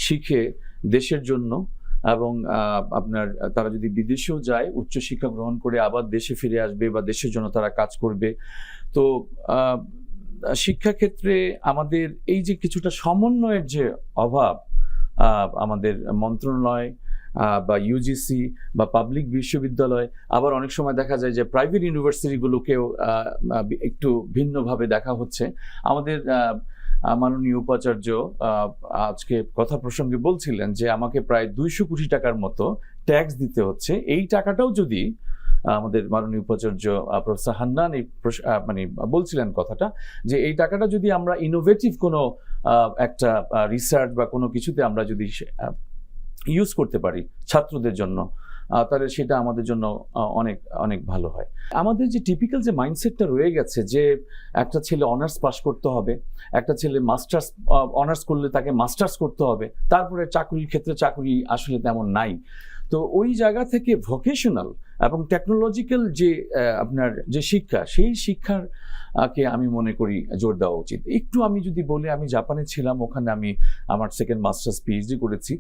শিখে দেশের জন্য, এবং আপনার তারা যদি বিদেশেও যায় উচ্চশিক্ষা গ্রহণ করে আবার দেশে ফিরে আসবে বা দেশের জন্য তারা কাজ করবে। তো শিক্ষাক্ষেত্রে আমাদের এই যে কিছুটা সমন্বয়ের যে অভাব, আমাদের মন্ত্রণালয় বা ইউজিসি বা পাবলিক বিশ্ববিদ্যালয়, আবার অনেক সময় দেখা যায় যে প্রাইভেট ইউনিভার্সিটিগুলোকেও একটু ভিন্নভাবে দেখা হচ্ছে। আমাদের মাননীয় উপাচার্য আজকে কথা প্রসঙ্গে বলছিলেন যে আমাকে প্রায় 200 কোটি টাকার মতো ট্যাক্স দিতে হচ্ছে। এই টাকাটাও যদি আমাদের মাননীয় উপাচার্য প্রফেসর হান্নান মানে বলছিলেন কথাটা, যে এই টাকাটা যদি আমরা ইনোভেটিভ কোনো একটা রিসার্চ বা কোনো কিছুতে আমরা যদি ইউজ করতে পারি ছাত্রদের জন্য, তাহলে সেটা আমাদের জন্য অনেক অনেক ভালো হয়। আমাদের যে টিপিক্যাল যে মাইন্ডসেটটা রয়ে গেছে যে একটা ছেলে অনার্স পাস করতে হবে, একটা ছেলে মাস্টার্স অনার্স করলে তাকে মাস্টার্স করতে হবে, তারপরে চাকরির ক্ষেত্রে চাকরি আসলে তেমন নাই। তো ওই জায়গা থেকে ভোকেশনাল এবং টেকনোলজিক্যাল যে আপনার যে শিক্ষা, সেই শিক্ষার কে আমি মনে করি জোর দেওয়া উচিত। একটু আমি যদি বলি, আমি জাপানে ছিলাম, ওখানে আমি আমার সেকেন্ড মাস্টার্স পিএইচডি করেছি।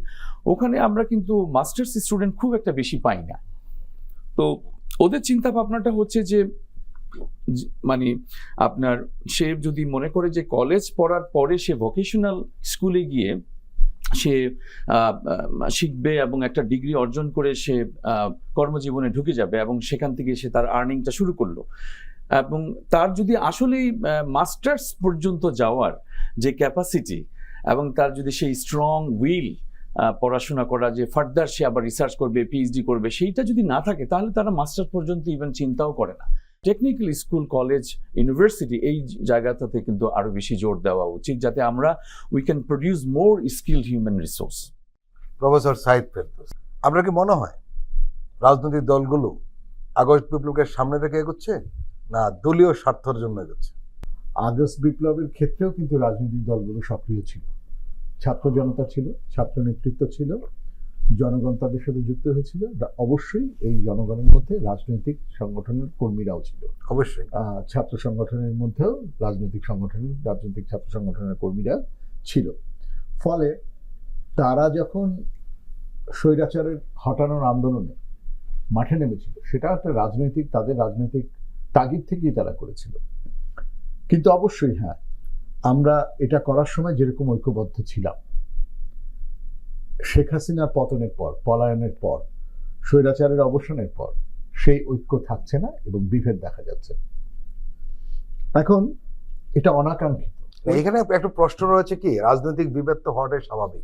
ওখানে আমরা কিন্তু মাস্টার্স স্টুডেন্ট খুব একটা বেশি পাই না। তো ওদের চিন্তা ভাবনাটা হচ্ছে যে মানে আপনার সে যদি মনে করে যে কলেজ পড়ার পরে সে ভোকেশনাল স্কুলে গিয়ে সে শিখবে এবং একটা ডিগ্রি অর্জন করে সে কর্মজীবনে ঢুকে যাবে, এবং সেখান থেকে সে তার আর্নিংটা শুরু করলো, এবং তার যদি আসলেই মাস্টার্স পর্যন্ত যাওয়ার যে ক্যাপাসিটি, এবং তার যদি সেই স্ট্রং উইল পড়াশোনা করা, যে ফার্দার সে আবার রিসার্চ করবে, পিএইচডি করবে, সেইটা যদি না থাকে, তাহলে তারা মাস্টার পর্যন্ত ইভেন চিন্তাও করে না। টেকনিক্যাল স্কুল, কলেজ, ইউনিভার্সিটি এই জায়গাটাতে কিন্তু আরো বেশি জোর দেওয়া উচিত, যাতে আমরা we can produce more skilled human resource. Professor Saeed Ferdous, আপনার কি মনে হয় রাজনৈতিক দলগুলো আগস্ট বিপ্লবকে সামনে রেখে এগোচ্ছে না দলীয় স্বার্থের জন্য এগোচ্ছে? আগস্ট বিপ্লবের ক্ষেত্রেও কিন্তু রাজনৈতিক দলগুলো সক্রিয় ছিল, ছাত্র জনতা ছিল, ছাত্র নেতৃত্ব ছিল, জনগণ তাদের সাথে যুক্ত হয়েছিল। অবশ্যই এই জনগণের মধ্যে রাজনৈতিক সংগঠনের কর্মীরাও ছিল, অবশ্যই ছাত্র সংগঠনের মধ্যেও রাজনৈতিক ছাত্র সংগঠনের কর্মীরা ছিল। ফলে তারা যখন স্বৈরাচারের হটানোর আন্দোলনে মাঠে নেমেছিল, সেটা একটা তাদের রাজনৈতিক তাগিদ থেকেই তারা করেছিল। কিন্তু অবশ্যই হ্যাঁ, আমরা এটা করার সময় যেরকম ঐক্যবদ্ধ ছিলাম, শেখ হাসিনার পতনের পর, পলায়নের পর, স্বৈরাচারের অবসানের পর সেই ঐক্য থাকছে না এবং বিভেদ দেখা যাচ্ছে। এখন এটা অনাকাঙ্ক্ষিত। এখানে একটা প্রশ্ন রয়েছে কি, রাজনৈতিক বিভেদ তো হওয়াটাই স্বাভাবিক,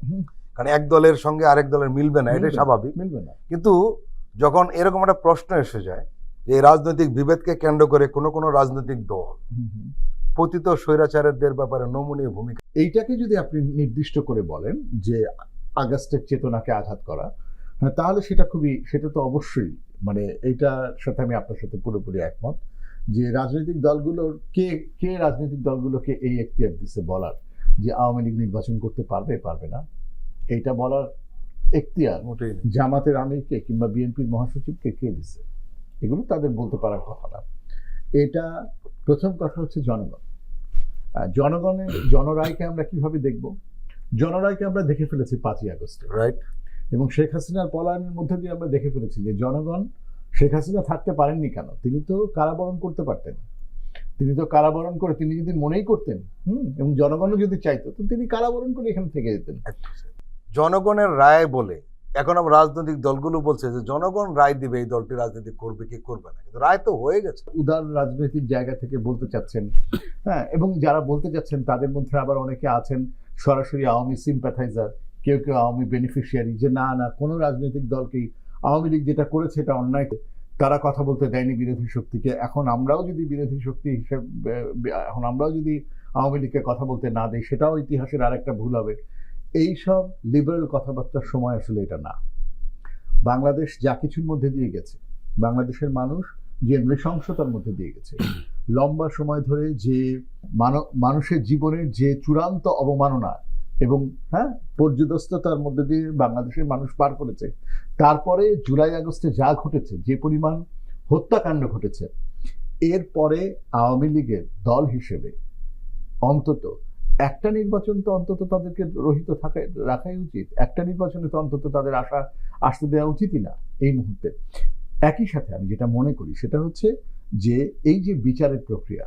কারণ এক দলের সঙ্গে আরেক দলের মিলবে না, এটাই স্বাভাবিক। মিলবে না। কিন্তু যখন এরকম একটা প্রশ্ন এসে যায় যে রাজনৈতিক বিভেদকে কেন্দ্র করে কোনো রাজনৈতিক দল পতিত স্বৈরাচারীদের ব্যাপারে নমনীয় ভূমিকা, এইটাকে যদি আপনি নির্দিষ্ট করে বলেন যে আগস্টের চেতনাকে আঘাত করা, তাহলে সেটা তো অবশ্যই, মানে এইটার সাথে আমি আপনার সাথে পুরোপুরি একমত যে রাজনৈতিক দলগুলোকে এই এখতিয়ার দিচ্ছে বলার যে আওয়ামী লীগ নির্বাচন করতে পারবে না, এইটা বলার এখতিয়ার জামাতের আমিরকে কিংবা বিএনপির মহাসচিবকে কে দিচ্ছে? এগুলো তাদের বলতে পারার কথা না। এটা প্রথম কথা হচ্ছে জনগণের জনরায়কে আমরা কিভাবে দেখব? জনরায়কে আমরা দেখে ফেলেছি 5ই আগস্টে, রাইট? এবং শেখ হাসিনার পলায়নের মধ্যে দিয়ে আমরা দেখে ফেলেছি যে জনগণ শেখ হাসিনা থাকতে পারেননি কেন। তিনি তো কারাবরণ করতে পারতেন, তিনি তো কারাবরণ করে, তিনি যদি মনেই করতেন এবং জনগণও যদি চাইতো, তো তিনি কারাবরণ করে এখানে থেকে যেতেন। জনগণের রায় বলে এখন আমরা রাজনৈতিক দলগুলো বলছে যে জনগণ রায় দিবে এই দলটি রাজনীতি করবে কি করবে না, কিন্তু রায় তো হয়ে গেছে। উদার রাজনৈতিক জায়গা থেকে বলতে চাচ্ছেন, হ্যাঁ, এবং যারা বলতে চাচ্ছেন তাদের মধ্যে আবার অনেকে আছেন সরাসরি আওয়ামী সিম্প্যাথাইজার, কেউ কেউ আওয়ামী বেনিফিশিয়ারি, যে না না কোনো রাজনৈতিক দলকেই আওয়ামী লীগ যেটা করেছে এটা অন্যায়, তারা কথা বলতে দেয়নি বিরোধী শক্তিকে। এখন আমরাও যদি বিরোধী শক্তি হিসেবে, এখন আমরাও যদি আওয়ামী লীগকে কথা বলতে না দেই, সেটাও ইতিহাসের আরেকটা ভুল হবে। এইসব লিবারেল কথাবার্তার সময় আসলে এটা না। বাংলাদেশ যা কিছুর মধ্যে দিয়ে গেছে, বাংলাদেশের মানুষ যে নৃশংসতার মধ্যে দিয়ে গেছে, লম্বা সময় ধরে যে মানুষের জীবনের যে চূড়ান্ত অবমাননা এবং পর্যদস্ততার মধ্যে দিয়ে বাংলাদেশের মানুষ পার করেছে, তারপরে জুলাই আগস্টে যা ঘটেছে, যে পরিমাণ হত্যাকাণ্ড ঘটেছে, এরপরে আওয়ামী লীগের দল হিসেবে অন্তত একটা নির্বাচন তো অন্তত তাদেরকে রহিত রাখাই উচিত। একটা নির্বাচনে তো অন্তত তাদের আসতে দেওয়া উচিতই না এই মুহূর্তে। একই সাথে আমি যেটা মনে করি সেটা হচ্ছে যে এই যে বিচারের প্রক্রিয়া,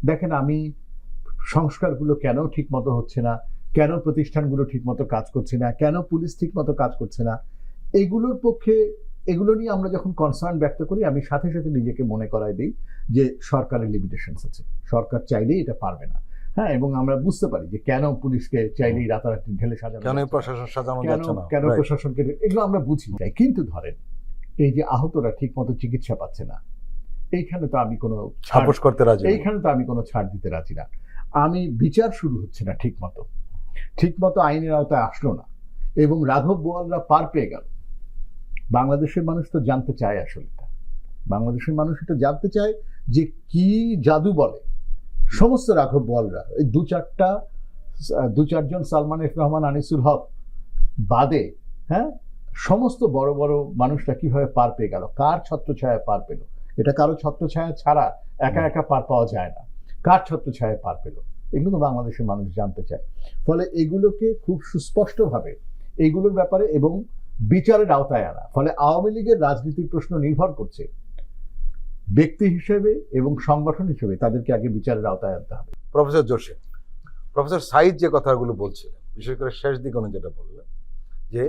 দেখেন আমি সংস্কারগুলো কেন ঠিক মতো হচ্ছে না, কেন প্রতিষ্ঠানগুলো ঠিক মতো কাজ করছে না, কেন পুলিশ ঠিক মতো কাজ করছে না, এগুলোর পক্ষে, এগুলো নিয়ে আমরা যখন কনসার্ন ব্যক্ত করি, আমি সাথে সাথে নিজেকে মনে করাই দিই যে সরকারের লিমিটেশনস আছে, সরকার চাইলেই এটা পারবে না। এবং আমরা বুঝতে পারি যে কেন পুলিশকে চাইলেই রাতারাতি ঢেলে সাজানো, কেন প্রশাসন সাজানো যাচ্ছে না, কেন প্রশাসনকে, এগুলো আমরা বুঝি যাই। কিন্তু ধরেন এই যে আহতরা ঠিক মতো চিকিৎসা পাচ্ছে না, এইখানে তো আমি কোনো আপোষ করতে রাজি, এইখানে তো আমি কোনো ছাড় দিতে রাজি না। আমি বিচার শুরু হচ্ছে না ঠিক মতো আইনের আওতায় আসলো না, এবং রাঘব বোয়ালরা পার পেয়ে গেল। বাংলাদেশের মানুষ তো জানতে চায়, আসলে বাংলাদেশের মানুষ এটা জানতে চায় যে কি জাদু বলে সমস্ত রাঘব বোয়ালরা, এই দু চারজন সালমান এফ রহমান, আনিসুল হক বাদে সমস্ত বড় বড় মানুষরা কিভাবে পার পেয়ে গেল, কার ছত্রছায়া পার পেল। এটা কারো ছত্রছায়া ছাড়া একা একা পার পাওয়া যায় না, কার ছত্রছায়া পার পেল, এগুলো তো বাংলাদেশের মানুষ জানতে চায়। ফলে এগুলোকে খুব সুস্পষ্টভাবে এইগুলোর ব্যাপারে এবং বিচারের আওতায় আনা। ফলে আওয়ামী লীগের রাজনীতির প্রশ্ন নির্ভর করছে ব্যক্তি হিসেবে এবং সংগঠন হিসেবে তাদেরকে আগে বিচারের আওতায় আনতে হবে। প্রফেসর জোশী, প্রফেসর সাইদ যে কথাগুলো বলছিলেন, বিশেষ করে শেষ দিকে উনি যেটা বললেন যে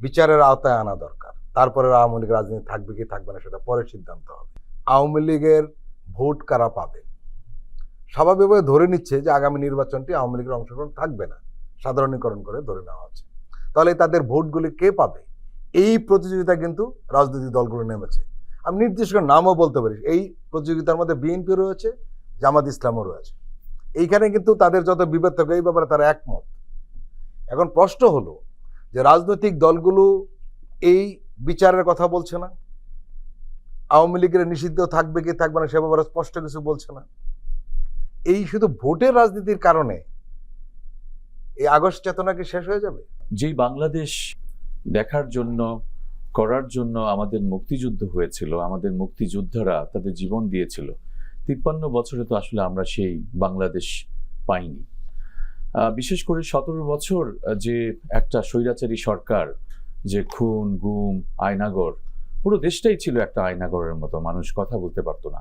বিচারের আওতায় আনা দরকার, তারপরে আওয়ামী লীগ রাজনীতি থাকবে কি থাকবে না সেটা পরে সিদ্ধান্ত হবে। আওয়ামী লীগের ভোট কারা পাবে, স্বাভাবিকভাবে ধরে নিচ্ছে যে আগামী নির্বাচনটি আওয়ামী লীগের অংশগ্রহণ থাকবে না, সাধারণীকরণ করে ধরে নেওয়া হচ্ছে। তাহলে তাদের ভোটগুলি কে পাবে, এই প্রতিযোগিতা কিন্তু রাজনৈতিক দলগুলো নেমেছে। আমি নির্দিষ্ট করে নামও বলতে পারি, এই প্রতিযোগিতার মধ্যে বিএনপি রয়েছে, জামাত ইসলামও রয়েছে। এইখানে কিন্তু তাদের যত বিভেদ থাকে এই ব্যাপারে তারা একমত। এখন প্রশ্ন হলো যে রাজনৈতিক দলগুলো এই বিচারের কথা বলছে না, আওয়ামী লীগের নিষিদ্ধ থাকবে কি থাকবে না সে ব্যাপারে স্পষ্ট কিছু বলছে না। এই শুধু ভোটের রাজনীতির কারণে এই আগস্ট চেতনা কি শেষ হয়ে যাবে? যেই বাংলাদেশ দেখার জন্য, করার জন্য আমাদের মুক্তিযুদ্ধ হয়েছিল, আমাদের মুক্তিযোদ্ধারা তাদের জীবন দিয়েছিল, 53 বছরে তো আসলে আমরা সেই বাংলাদেশ পাইনি। বিশেষ করে 17 বছর যে একটা স্বৈরাচারী সরকার, যে খুন, গুম, আয়নাগর, পুরো দেশটাই ছিল একটা আয়নাগরের মতো, মানুষ কথা বলতে পারতো না।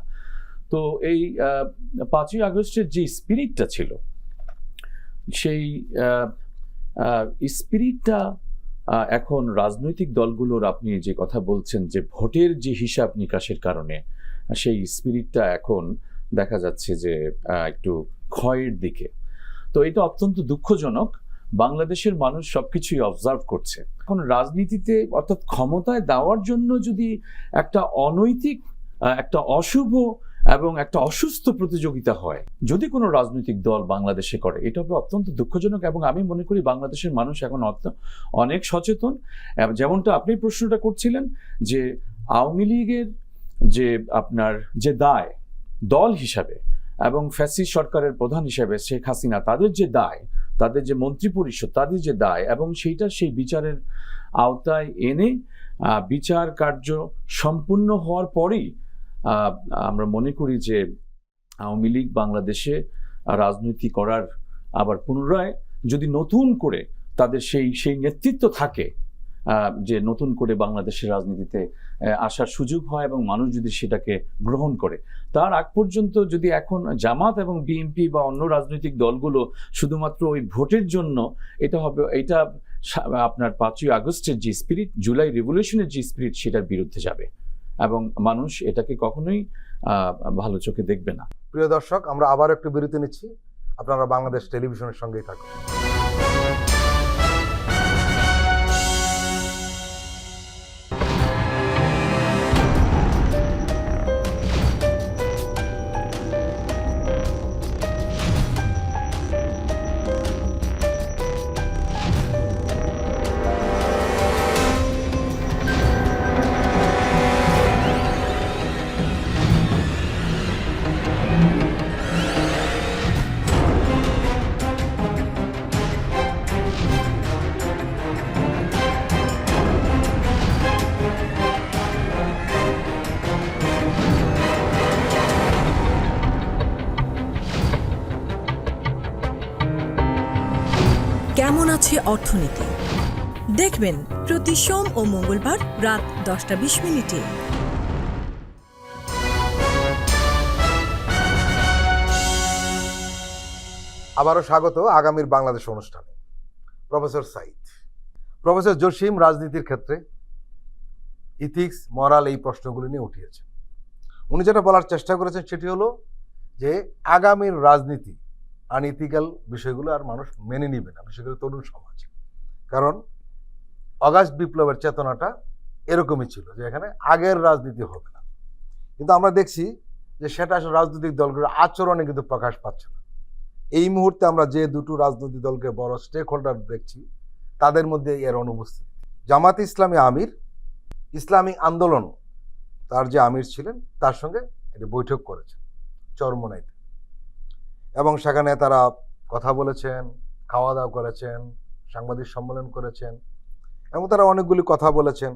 তো এই 5ই আগস্টের যে স্পিরিটটা ছিল, সেই স্পিরিটটা এখন রাজনৈতিক দলগুলোর, আপনি যে কথা বলছেন যে ভোটের যে হিসাব নিকাশের কারণে সেই স্পিরিটটা এখন দেখা যাচ্ছে যে একটু ক্ষয়ের দিকে। তো এটা অত্যন্ত দুঃখজনক। বাংলাদেশের মানুষ সবকিছুই অবজার্ভ করছে। এখন রাজনীতিতে অর্থাৎ ক্ষমতায় দেওয়ার জন্য যদি একটা অনৈতিক, একটা অশুভ এবং একটা অসুস্থ প্রতিযোগিতা হয়, যদি কোনো রাজনৈতিক দল বাংলাদেশে করে, এটা হবে অত্যন্ত দুঃখজনক। এবং আমি মনে করি বাংলাদেশের মানুষ এখন অনেক সচেতন। যেমনটা আপনি প্রশ্নটা করছিলেন যে আওয়ামী লীগের যে আপনার যে দায় দল হিসাবে এবং ফ্যাসিস্ট সরকারের প্রধান হিসাবে শেখ হাসিনা, তাদের যে দায়, তাদের যে মন্ত্রিপরিষদ, তাদের যে দায়, এবং সেইটা সেই বিচারের আওতায় এনে বিচার কার্য সম্পূর্ণ হওয়ার পরেই আমরা মনে করি যে আওয়ামী লীগ বাংলাদেশে রাজনীতি করার আবার পুনরায় যদি নতুন করে তাদের সেই নেতৃত্ব থাকে, যে নতুন করে বাংলাদেশের রাজনীতিতে আসার সুযোগ হয় এবং মানুষ যদি সেটাকে গ্রহণ করে, তার আগ পর্যন্ত যদি এখন জামাত এবং বিএনপি বা অন্য রাজনৈতিক দলগুলো শুধুমাত্র ওই ভোটের জন্য, এটা আপনার 5ই আগস্টের যে স্পিরিট, জুলাই রেভলিউশনের যে স্পিরিট, সেটার বিরুদ্ধে যাবে এবং মানুষ এটাকে কখনোই ভালো চোখে দেখবে না। প্রিয় দর্শক, আমরা আবার একটু বিরতি নিচ্ছি, আপনারা বাংলাদেশ টেলিভিশনের সঙ্গেই থাকুন। বাংলাদেশে অর্থনীতি দেখবেন প্রতি সোম ও মঙ্গলবার রাত 10:20 আবারও স্বাগত আগামীর বাংলাদেশ অনুষ্ঠানে। প্রফেসর সাইদ, প্রফেসর জসিম রাজনীতির ক্ষেত্রে ইথিক্স, মরাল এই প্রশ্নগুলি নিয়ে উঠিয়েছেন। উনি যেটা বলার চেষ্টা করেছেন সেটি হলো যে আগামীর রাজনীতি আনইথিক্যাল বিষয়গুলো আর মানুষ মেনে নিবে না, বিশেষ করে তরুণ সমাজ। কারণ অগাস্ট বিপ্লবের চেতনাটা এরকমই ছিল যে এখানে আগের রাজনীতি হবে না, কিন্তু আমরা দেখছি যে সেটা আসলে রাজনৈতিক দলগুলোর আচরণে কিন্তু প্রকাশ পাচ্ছে না। এই মুহূর্তে আমরা যে দুটো রাজনৈতিক দলকে বড় স্টেক হোল্ডার দেখছি তাদের মধ্যে এর অনুপস্থিতি। জামাত ইসলামী আমির, ইসলামী আন্দোলন তার যে আমির ছিলেন তার সঙ্গে একটি বৈঠক করেছেন চরমোনাইতে, এবং সেখানে তারা কথা বলেছেন, খাওয়া দাওয়া করেছেন, সাংবাদিক সম্মেলন করেছেন, এবং তারা অনেকগুলি কথা বলেছেন।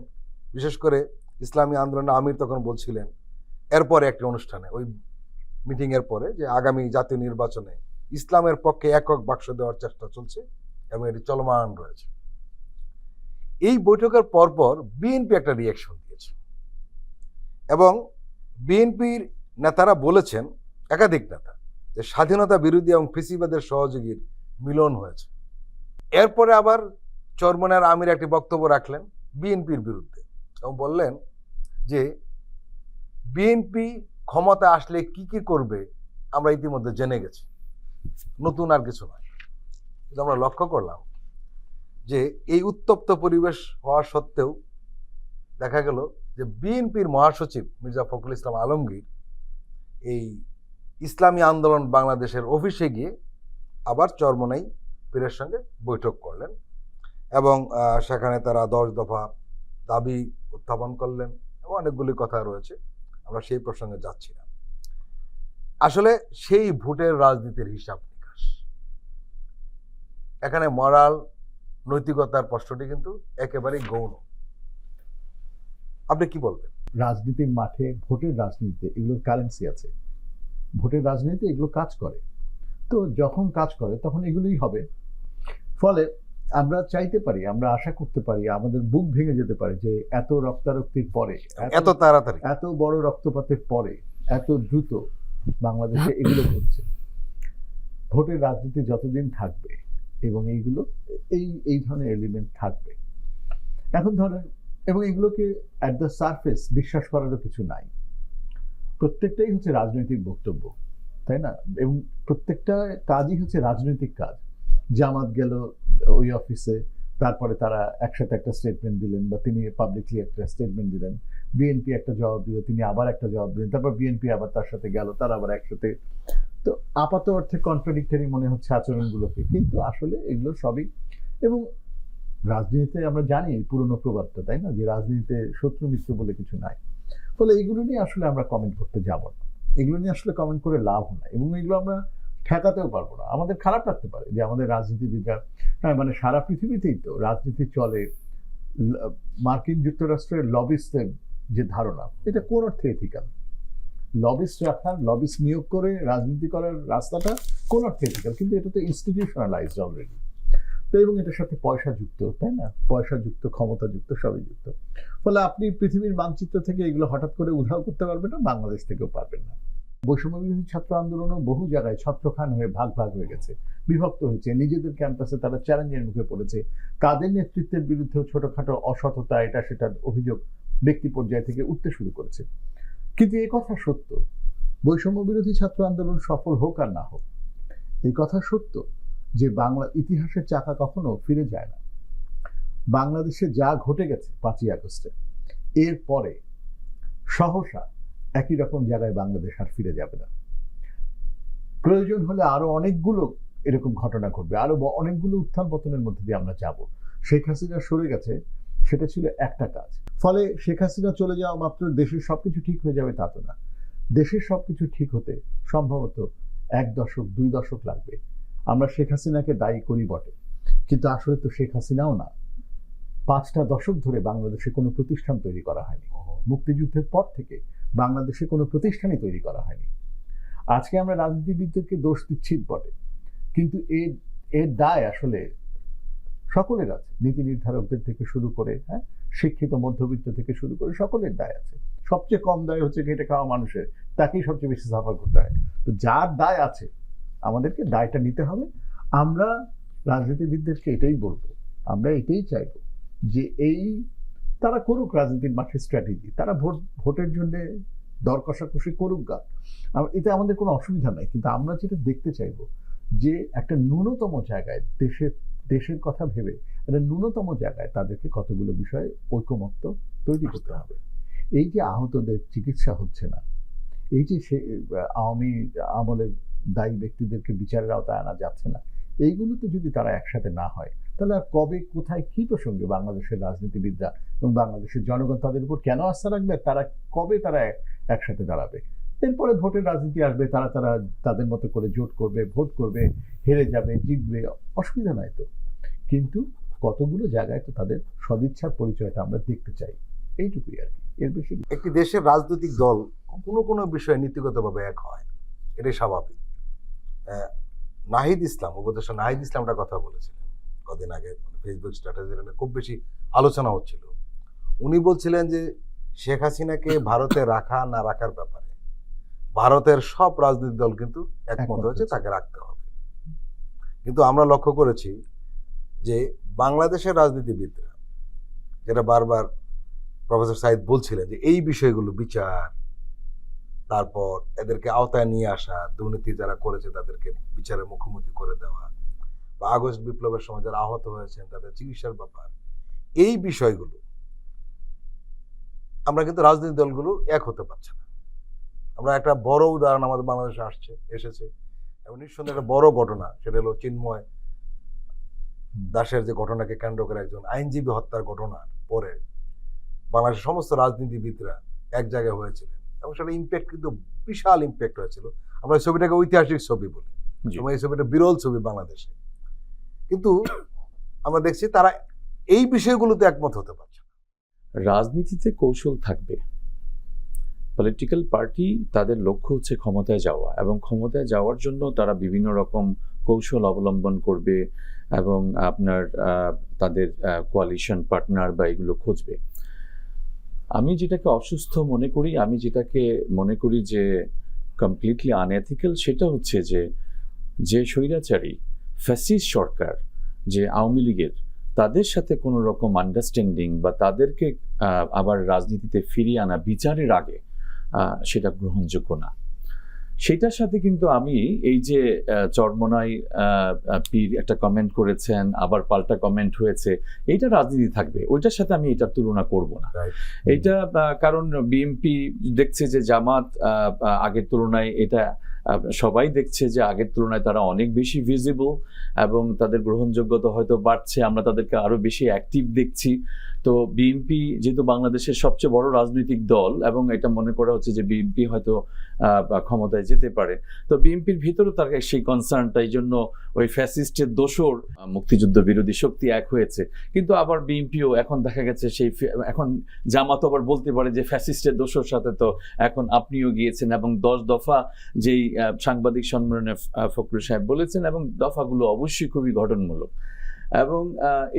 বিশেষ করে ইসলামী আন্দোলনের আমির তখন বলছিলেন এরপরে একটি অনুষ্ঠানে, ওই মিটিংয়ের পরে, যে আগামী জাতীয় নির্বাচনে ইসলামের পক্ষে একক বাক্স দেওয়ার চেষ্টা চলছে এবং এটি চলমান রয়েছে। এই বৈঠকের পরপর বিএনপি একটা রিয়াকশন দিয়েছে এবং বিএনপির নেতারা বলেছেন, একাধিক নেতা, যে স্বাধীনতা বিরোধী এবং ফেসিবাদের সহযোগীর মিলন হয়েছে। এরপরে আবার চরমোনাইয়ের আমির একটি বক্তব্য রাখলেন বিএনপির বিরুদ্ধে এবং বললেন যে বিএনপি ক্ষমতা আসলে কি কি করবে আমরা ইতিমধ্যে জেনে গেছি, নতুন আর কিছু নয়। কিন্তু আমরা লক্ষ্য করলাম যে এই উত্তপ্ত পরিবেশ হওয়া সত্ত্বেও দেখা গেল যে বিএনপির মহাসচিব মির্জা ফখরুল ইসলাম আলমগীর এই ইসলামী আন্দোলন বাংলাদেশের অফিসে গিয়ে আবার চরমোনাই পীরের সঙ্গে বৈঠক করলেন এবং সেখানে তারা 10 দফা দাবি উত্থাপন করলেন এবং অনেকগুলি কথা রয়েছে, আমরা সেই প্রসঙ্গে যাচ্ছি না। আসলে সেই ভোটের রাজনীতির হিসাব নিকাশ, এখানে মরাল নৈতিকতার প্রশ্নটি কিন্তু একেবারেই গৌণ। আপনি কি বলবেন? রাজনীতির মাঠে, ভোটের রাজনীতিতে এগুলোর কারেন্সি আছে। ভোটের রাজনীতি এগুলো কাজ করে, তো যখন কাজ করে তখন এগুলোই হবে। ফলে আমরা চাইতে পারি, আমরা আশা করতে পারি, আমাদের বুক ভেঙে যেতে পারে যে এত রক্তারক্তির পরে, এত তাড়াতাড়ি, এত বড় রক্তপাতের পরে এত দ্রুত বাংলাদেশে এগুলো ঘটছে। ভোটের রাজনীতি যতদিন থাকবে এবং এইগুলো এই ধরনের এলিমেন্ট থাকবে। এখন ধরেন, এবং এগুলোকে অ্যাট দ্য সারফেস বিশ্বাস করারও কিছু নাই। প্রত্যেকটাই হচ্ছে রাজনৈতিক বক্তব্য, তাই না? এবং প্রত্যেকটা কাজই হচ্ছে রাজনৈতিক কাজ। জামাত গেল ওই অফিসে, তারপরে তারা একসাথে একটা স্টেটমেন্ট দিলেন, বা তিনি পাবলিকলি একটা স্টেটমেন্ট দিলেন, বিএনপি একটা জবাব দিল, তিনি আবার একটা জবাব দিলেন, তারপর বিএনপি আবার তার সাথে গেল, তারা আবার একসাথে। তো আপাত অর্থে কন্ট্রাডিক্টরি মনে হচ্ছে আচরণগুলোকে, কিন্তু আসলে এগুলো সবই। এবং রাজনীতিতে আমরা জানি পুরনো প্রবাদটা, তাই না, যে রাজনীতিতে শত্রু মিত্র বলে কিছু নাই। ফলে এগুলো নিয়ে আসলে আমরা কমেন্ট করতে যাব না, এগুলো নিয়ে আসলে কমেন্ট করে লাভ নাই, এবং এগুলো আমরা ঠেকাতেও পারবো না। আমাদের খারাপ লাগতে পারে যে আমাদের রাজনীতিবিদরা, মানে সারা পৃথিবীতেই তো রাজনীতি চলে, মার্কিন যুক্তরাষ্ট্রের লবিস্টদের যে ধারণা, এটা কোন অর্থে এথিক্যাল? লবিস্ট রাখার, লবিস্ট নিয়োগ করে রাজনীতি করার রাস্তাটা কোন অর্থে এথিক্যাল? কিন্তু এটা তো ইনস্টিটিউশনালাইজড অলরেডি। তো এবং এটার সাথে পয়সা যুক্ত, তাই না, পয়সা যুক্ত, ক্ষমতা যুক্ত, সবই যুক্ত। ফলে আপনি পৃথিবীর মানচিত্র থেকে এগুলো হঠাৎ করে উধাও করতে পারবেন না, বাংলাদেশ থেকেও পারবেন না। বৈষম্য বিরোধী ছাত্র আন্দোলনও বহু জায়গায় ছত্রখান হয়ে ভাগ ভাগ হয়ে গেছে, বিভক্ত হয়েছে। নিজেদের ক্যাম্পাসে তারা চ্যালেঞ্জের মুখে পড়েছে। কাদের নেতৃত্বের বিরুদ্ধেও ছোটখাটো অসততা, এটা সেটার অভিযোগ ব্যক্তি পর্যায় থেকে উঠতে শুরু করেছে। কিন্তু এই কথা সত্য, বৈষম্য বিরোধী ছাত্র আন্দোলন সফল হোক আর না হোক, এই কথা সত্য যে বাংলা ইতিহাসের চাকা কখনো ফিরে যায় না। বাংলাদেশে যা ঘটে গেছে 5ই আগস্টে, এর পরে সহসা একই রকম জায়গায় বাংলাদেশ আর ফিরে যাবে না। প্রয়োজন হলে আরো অনেকগুলো এরকম ঘটনা ঘটবে, আরো অনেকগুলো উত্থান পতনের মধ্যে দিয়ে আমরা যাব। শেখ হাসিনা সরে গেছে, সেটা ছিল একটা কাজ। ফলে শেখ হাসিনা চলে যাওয়া মাত্র দেশের সবকিছু ঠিক হয়ে যাবে তা তো না। দেশের সবকিছু ঠিক হতে সম্ভবত 1 দশক 2 দশক লাগবে। আমরা শেখ হাসিনাকে দায়ী করি বটে, কিন্তু আসলে তো শেখ হাসিনাও না। 5টা দশক ধরে বাংলাদেশে কোনো প্রতিষ্ঠান তৈরি করা হয়নি। মুক্তিযুদ্ধের পর থেকে বাংলাদেশে কোনো প্রতিষ্ঠানই তৈরি করা হয়নি। আজকে আমরা রাজনীতিবিদদেরকে দোষ দিচ্ছি বটে, কিন্তু এর দায় আসলে সকলের আছে, নীতি নির্ধারকদের থেকে শুরু করে, হ্যাঁ, শিক্ষিত মধ্যবিত্ত থেকে শুরু করে সকলের দায় আছে। সবচেয়ে কম দায় হচ্ছে খেটে খাওয়া মানুষের, তাকেই সবচেয়ে বেশি সাফার করতে হয়। তো যার দায় আছে আমাদেরকে দায়টা নিতে হবে। আমরা রাজনীতিবিদদেরকে এটাই বলবো, আমরা এটাই চাইবো যে তারা করুক রাজনীতির মাঠে স্ট্র্যাটেজি, তারা ভোটের জন্য দর কষাকষি করুক গা, এতে আমাদের কোনো অসুবিধা নাই। কিন্তু আমরা যেটা দেখতে চাইবো যে একটা ন্যূনতম জায়গায় দেশের কথা ভেবে একটা ন্যূনতম জায়গায় তাদেরকে কতগুলো বিষয়ে ঐকমত্য তৈরি করতে হবে। এই যে আহতদের চিকিৎসা হচ্ছে না, এই যে আওয়ামী আমলের দায়ী ব্যক্তিদেরকে বিচারের আওতায় আনা যাচ্ছে না, এইগুলোতে যদি তারা একসাথে না হয় তাহলে আর কবে কোথায় কি প্রসঙ্গে বাংলাদেশের রাজনীতিবিদরা এবং বাংলাদেশের জনগণ তাদের উপর কেন আস্থা রাখবে, তারা কবে তারা একসাথে দাঁড়াবে? এরপরে ভোটের রাজনীতি আসবে, তারা তাদের মতো করে জোট করবে, ভোট করবে, হেরে যাবে, জিতবে, অসুবিধা নাই তো। কিন্তু কতগুলো জায়গায় তো তাদের সদিচ্ছার পরিচয়টা আমরা দেখতে চাই, এইটুকুই আর কি, এর বেশি। একটি দেশের রাজনৈতিক দল কোনো কোনো বিষয়ে নীতিগতভাবে এক হয়, এটাই স্বাভাবিক। নাহিদ ইসলাম, উপদেষ্টা নাহিদ ইসলাম একটা কথা বলেছিলেন কদিন আগে, ফেসবুক স্ট্যাটাসে খুব বেশি আলোচনা হচ্ছিল। উনি বলছিলেন যে শেখ হাসিনাকে ভারতে রাখা না রাখার ব্যাপারে ভারতের সব রাজনৈতিক দল কিন্তু একমত হয়েছে, তাকে রাখতে হবে। কিন্তু আমরা লক্ষ্য করেছি যে বাংলাদেশের রাজনীতিবিদরা, যেটা বারবার প্রফেসর সাইদ বলছিলেন যে এই বিষয়গুলো বিচার, তারপর এদেরকে আওতায় নিয়ে আসা, দুর্নীতি যারা করেছে তাদেরকে বিচারের মুখোমুখি করে দেওয়া, বা আগস্ট বিপ্লবের সময় যারা আহত হয়েছেন তাদের চিকিৎসার ব্যাপার, এই বিষয়গুলো আমরা কিন্তু রাজনৈতিক দলগুলো এক হতে পারছে না। আমরা একটা বড় উদাহরণ আমাদের বাংলাদেশে এসেছে এবং নিঃসন্দেহে একটা বড় ঘটনা, সেটা হলো চিন্ময় দাসের যে ঘটনাকে কেন্দ্র করে একজন আইনজীবী হত্যার ঘটনার পরে বাংলাদেশের সমস্ত রাজনীতিবিদরা এক জায়গায় হয়েছিলেন এবং সেটা ইম্প্যাক্ট কিন্তু বিশাল ইম্প্যাক্ট হয়েছিল। আমরা এই ছবিটাকে ঐতিহাসিক ছবি বলি এবং এই ছবিটা বিরল ছবি বাংলাদেশে। কিন্তু আমরা দেখছি তারা এই বিষয়গুলোতে একমত হতে পারছে না। রাজনীতিতে কৌশল থাকবে। পলিটিক্যাল পার্টি তাদের লক্ষ্য হচ্ছে ক্ষমতায় যাওয়া, এবং ক্ষমতায় যাওয়ার জন্য তারা বিভিন্ন রকম কৌশল অবলম্বন করবে এবং আপনার তাদের কোয়ালিশন পার্টনার বা এগুলো খুঁজবে। আমি যেটাকে অসুস্থ মনে করি, আমি যেটাকে মনে করি যে কমপ্লিটলি আনএথিক্যাল, সেটা হচ্ছে যে স্বৈরাচারী ফ্যাসিস্ট সরকার, যে আওয়ামী লীগের, তাদের সাথে কোনো রকম আন্ডারস্ট্যান্ডিং বা তাদেরকে আবার রাজনীতিতে ফিরিয়ে আনা বিচারের আগে সেটা গ্রহণযোগ্য না। সেটার সাথে কিন্তু আমি এই যে চরমনাই পীর একটা কমেন্ট করেছেন, আবার পাল্টা কমেন্ট হয়েছে, এইটা রাজনীতি থাকবে, ওইটার সাথে আমি এটার তুলনা করব না। এইটা কারণ বিএনপি দেখছে যে জামাত আগের তুলনায়, এটা সবাই দেখছে যে আগের তুলনায় তারা অনেক বেশি ভিজিবল এবং তাদের গ্রহণযোগ্যতা হয়তো বাড়ছে, আমরা তাদেরকে আরো বেশি অ্যাক্টিভ দেখছি। তো বিএনপি যেহেতু বাংলাদেশের সবচেয়ে বড় রাজনৈতিক দল এবং এটা মনে করা হচ্ছে যে বিএনপি হয়তো ক্ষমতায় যেতে পারে, তো বিএনপির ভিতরেও তার সেই কনসার্নটা, এই জন্য ওই ফ্যাসিস্টের দোসর মুক্তিযুদ্ধ বিরোধী শক্তি এক হয়েছে। কিন্তু আবার বিএনপিও এখন দেখা গেছে সেই, এখন জামাত আবার বলতে পারে যে ফ্যাসিস্টের দোসর সাথে তো এখন আপনিও গিয়েছেন, এবং 10 দফা যেই সাংবাদিক সম্মেলনে ফখরুল সাহেব বলেছেন, এবং দফাগুলো অবশ্যই খুবই গঠনমূলক। এবং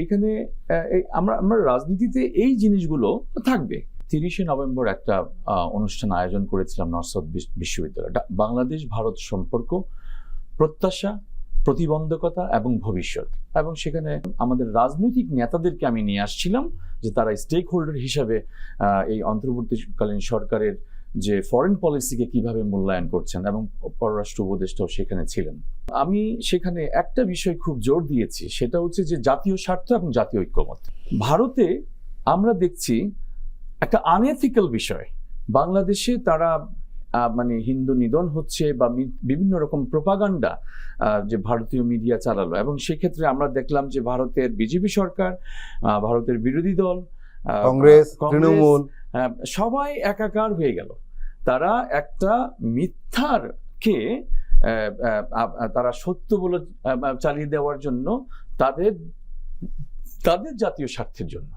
এইখানে আমরা রাজনীতিতে এই জিনিসগুলো থাকবে। 30শে নভেম্বর একটা অনুষ্ঠান আয়োজন করেছিলাম নর্থ সাউথ বিশ্ববিদ্যালয়, বাংলাদেশ ভারত সম্পর্ক, প্রত্যাশা, প্রতিবন্ধকতা এবং ভবিষ্যৎ। এবং সেখানে আমাদের রাজনৈতিক নেতাদেরকে আমি নিয়ে আসছিলাম যে তারা স্টেক হোল্ডার হিসাবে এই অন্তর্বর্তীকালীন সরকারের যে ফরেন পলিসিকে কিভাবে মূল্যায়ন করছেন, এবং পররাষ্ট্র উপদেষ্টাও সেখানে ছিলেন। আমি সেখানে একটা বিষয় খুব জোর দিয়েছি, সেটা হচ্ছে যে জাতীয় স্বার্থ এবং জাতীয় ঐক্যমত। ভারতে আমরা দেখছি একটা আনএথিক্যাল বিষয়, বাংলাদেশে তারা মানে হিন্দু নিধন হচ্ছে বা বিভিন্ন রকম প্রোপাগান্ডা যে ভারতীয় মিডিয়া চালালো, এবং সেক্ষেত্রে আমরা দেখলাম যে ভারতের বিজেপি সরকার, ভারতের বিরোধী দল, কংগ্রেস, তৃণমূল, সবাই একাকার হয়ে গেল। তারা একটা মিথ্যারকে তারা সত্য বলে চালিয়ে দেওয়ার জন্য, তাদের জাতীয় স্বার্থের জন্য,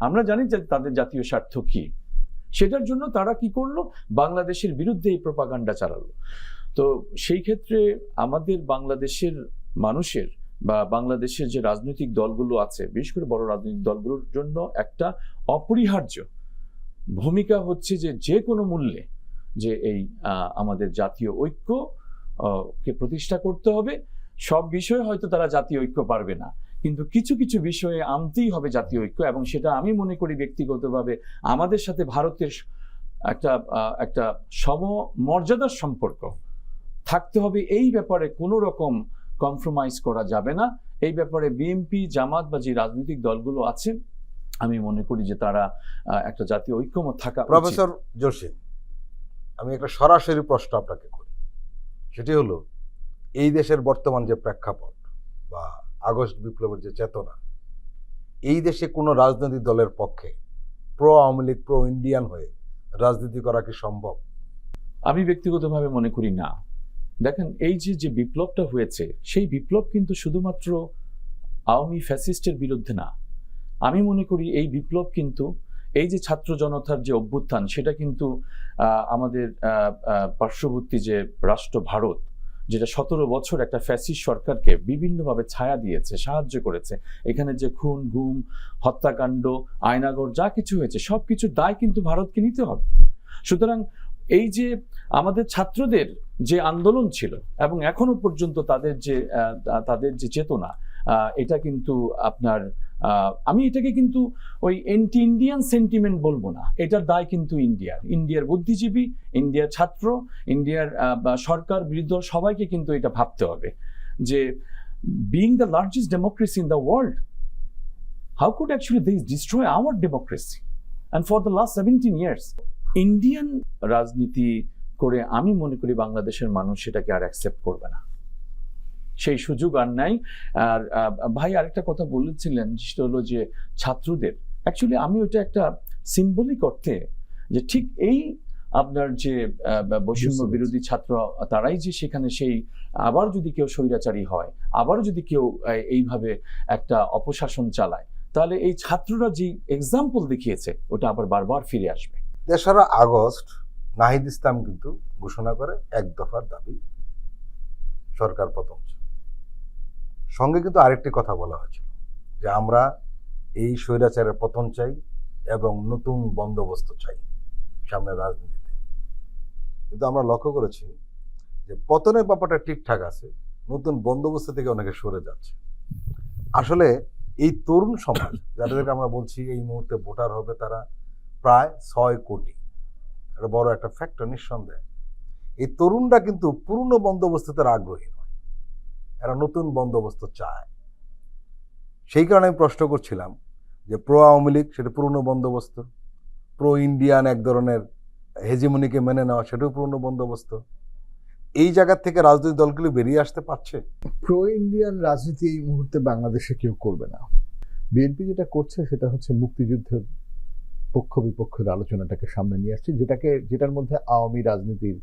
আমরা জানি যে তাদের জাতীয় স্বার্থ কি, সেটার জন্য তারা কি করলো, বাংলাদেশের বিরুদ্ধে এই প্রোপাগান্ডা চালালো। তো সেই ক্ষেত্রে আমাদের বাংলাদেশের মানুষের বা বাংলাদেশের যে রাজনৈতিক দলগুলো আছে, বিশেষ করে বড় রাজনৈতিক দলগুলোর জন্য একটা অপরিহার্য ভূমিকা হচ্ছে যে কোনো মূল্যে যে এই আমাদের জাতীয় ঐক্য কে প্রতিষ্ঠা করতে হবে। সব বিষয়ে হয়তো তারা জাতীয় ঐক্য পারবে না, কিন্তু কিছু কিছু বিষয়ে আনতেই হবে জাতীয় ঐক্য, এবং সেটা আমি মনে করি ব্যক্তিগতভাবে আমাদের সাথে ভারতের একটা সমমর্যাদার সম্পর্ক থাকতে হবে। এই ব্যাপারে কোনো রকম কম্প্রোমাইজ করা যাবে না। এই ব্যাপারে বিএনপি, জামাত বা যে রাজনৈতিক দলগুলো আছে, আমি মনে করি যে তারা একটা জাতীয় ঐক্যমত থাকা উচিত। প্রফেসর জসিম, আমি একটা সরাসরি প্রশ্ন আপনাকে করি, সেটি হলো এই দেশের বর্তমান যে প্রেক্ষাপট বা আগস্ট বিপ্লবের যে চেতনা, এই দেশে কোনো রাজনৈতিক দলের পক্ষে pro Awami League, pro Indian হয়ে রাজনীতি করা কি সম্ভব? আমি ব্যক্তিগতভাবে মনে করি না। দেখেন, এই যে বিপ্লবটা হয়েছে, সেই বিপ্লব কিন্তু শুধুমাত্র আওয়ামী ফ্যাসিস্টের বিরুদ্ধে না। আমি মনে করি এই বিপ্লব কিন্তু, এই যে ছাত্র জনতার যে অভ্যুত্থান, সেটা কিন্তু আমাদের পার্শ্ববর্তী যে রাষ্ট্র ভারত, যেটা 17 বছর একটা ফ্যাসিস্ট সরকারকে বিভিন্নভাবে ছায়া দিয়েছে, সাহায্য করেছে। এখানে যে খুন, গুম, হত্যাকাণ্ড, আয়নাগর যা কিছু হয়েছে, সবকিছুর দায় কিন্তু ভারতকে নিতে হবে। সুতরাং এই যে আমাদের ছাত্রদের যে আন্দোলন ছিল এবং এখনো পর্যন্ত তাদের যে চেতনা, এটা কিন্তু আপনার আমি এটাকে কিন্তু ওই এন্টি ইন্ডিয়ান সেন্টিমেন্ট বলবো না। এটার দায় কিন্তু ইন্ডিয়ার বুদ্ধিজীবী, ইন্ডিয়ার ছাত্র, ইন্ডিয়ার সরকার, বিরোধী দল, সবাইকে কিন্তু এটা ভাবতে হবে যে being the largest democracy in the world, how could actually they destroy our democracy? And for the last 17 years, Indian রাজনীতি করে আমি মনে করি বাংলাদেশের মানুষ সেটাকে আর অ্যাকসেপ্ট করবে না, সেই সুযোগ আর নাই। আর ভাই আরেকটা কথা বলেছিলেন, সেটা হলো যে ছাত্রদের, অ্যাকচুয়ালি আমি ওইটা একটা সিম্বলিক অর্থে যে ঠিক এই আপনার যে বৈষম্য বিরোধী ছাত্র, তারাই যে সেখানে সেই আবার যদি কেউ স্বৈরাচারী হয়, আবার যদি কেউ এইভাবে একটা অপশাসন চালায়, তাহলে এই ছাত্ররা যে এক্সাম্পল দেখিয়েছে ওটা আবার বারবার ফিরে আসবে। 3রা আগস্ট নাহিদ ইসলাম কিন্তু ঘোষণা করে এক দফার দাবি, সরকার পতন। সঙ্গে কিন্তু আরেকটি কথা বলা হয়েছিল যে আমরা এই স্বৈরাচারের পতন চাই এবং নতুন বন্দোবস্ত চাই সামনে রাজনীতিতে। কিন্তু আমরা লক্ষ্য করেছি যে পতনের ব্যাপারটা ঠিকঠাক আছে, নতুন বন্দোবস্ত থেকে অনেকে সরে যাচ্ছে। আসলে এই তরুণ সমাজ, যাদেরকে আমরা বলছি এই মুহূর্তে ভোটার হবে, তারা প্রায় 6 কোটি। এটা বড় একটা ফ্যাক্টর নিঃসন্দেহে। এই তরুণরা কিন্তু পুরনো বন্দোবস্তুতে আগ্রহী নয়, এরা নতুন বন্দোবস্ত চায়। সেই কারণে আমি প্রশ্ন করছিলাম যে প্রো আওয়ামী লীগ সেটা পুরনো বন্দোবস্ত, প্রো ইন্ডিয়ান এক ধরনের হেজিমনিকে মেনে নেওয়া সেটাও পুরনো বন্দোবস্ত। এই জায়গা থেকে রাজনৈতিক দলগুলি বেরিয়ে আসতে পারছে? প্রো ইন্ডিয়ান রাজনীতি এই মুহূর্তে বাংলাদেশে কেউ করবে না। বিএনপি যেটা করছে সেটা হচ্ছে মুক্তিযুদ্ধের পক্ষ বিপক্ষের আলোচনাটাকে সামনে নিয়ে আসছে, যেটার মধ্যে আওয়ামী রাজনীতির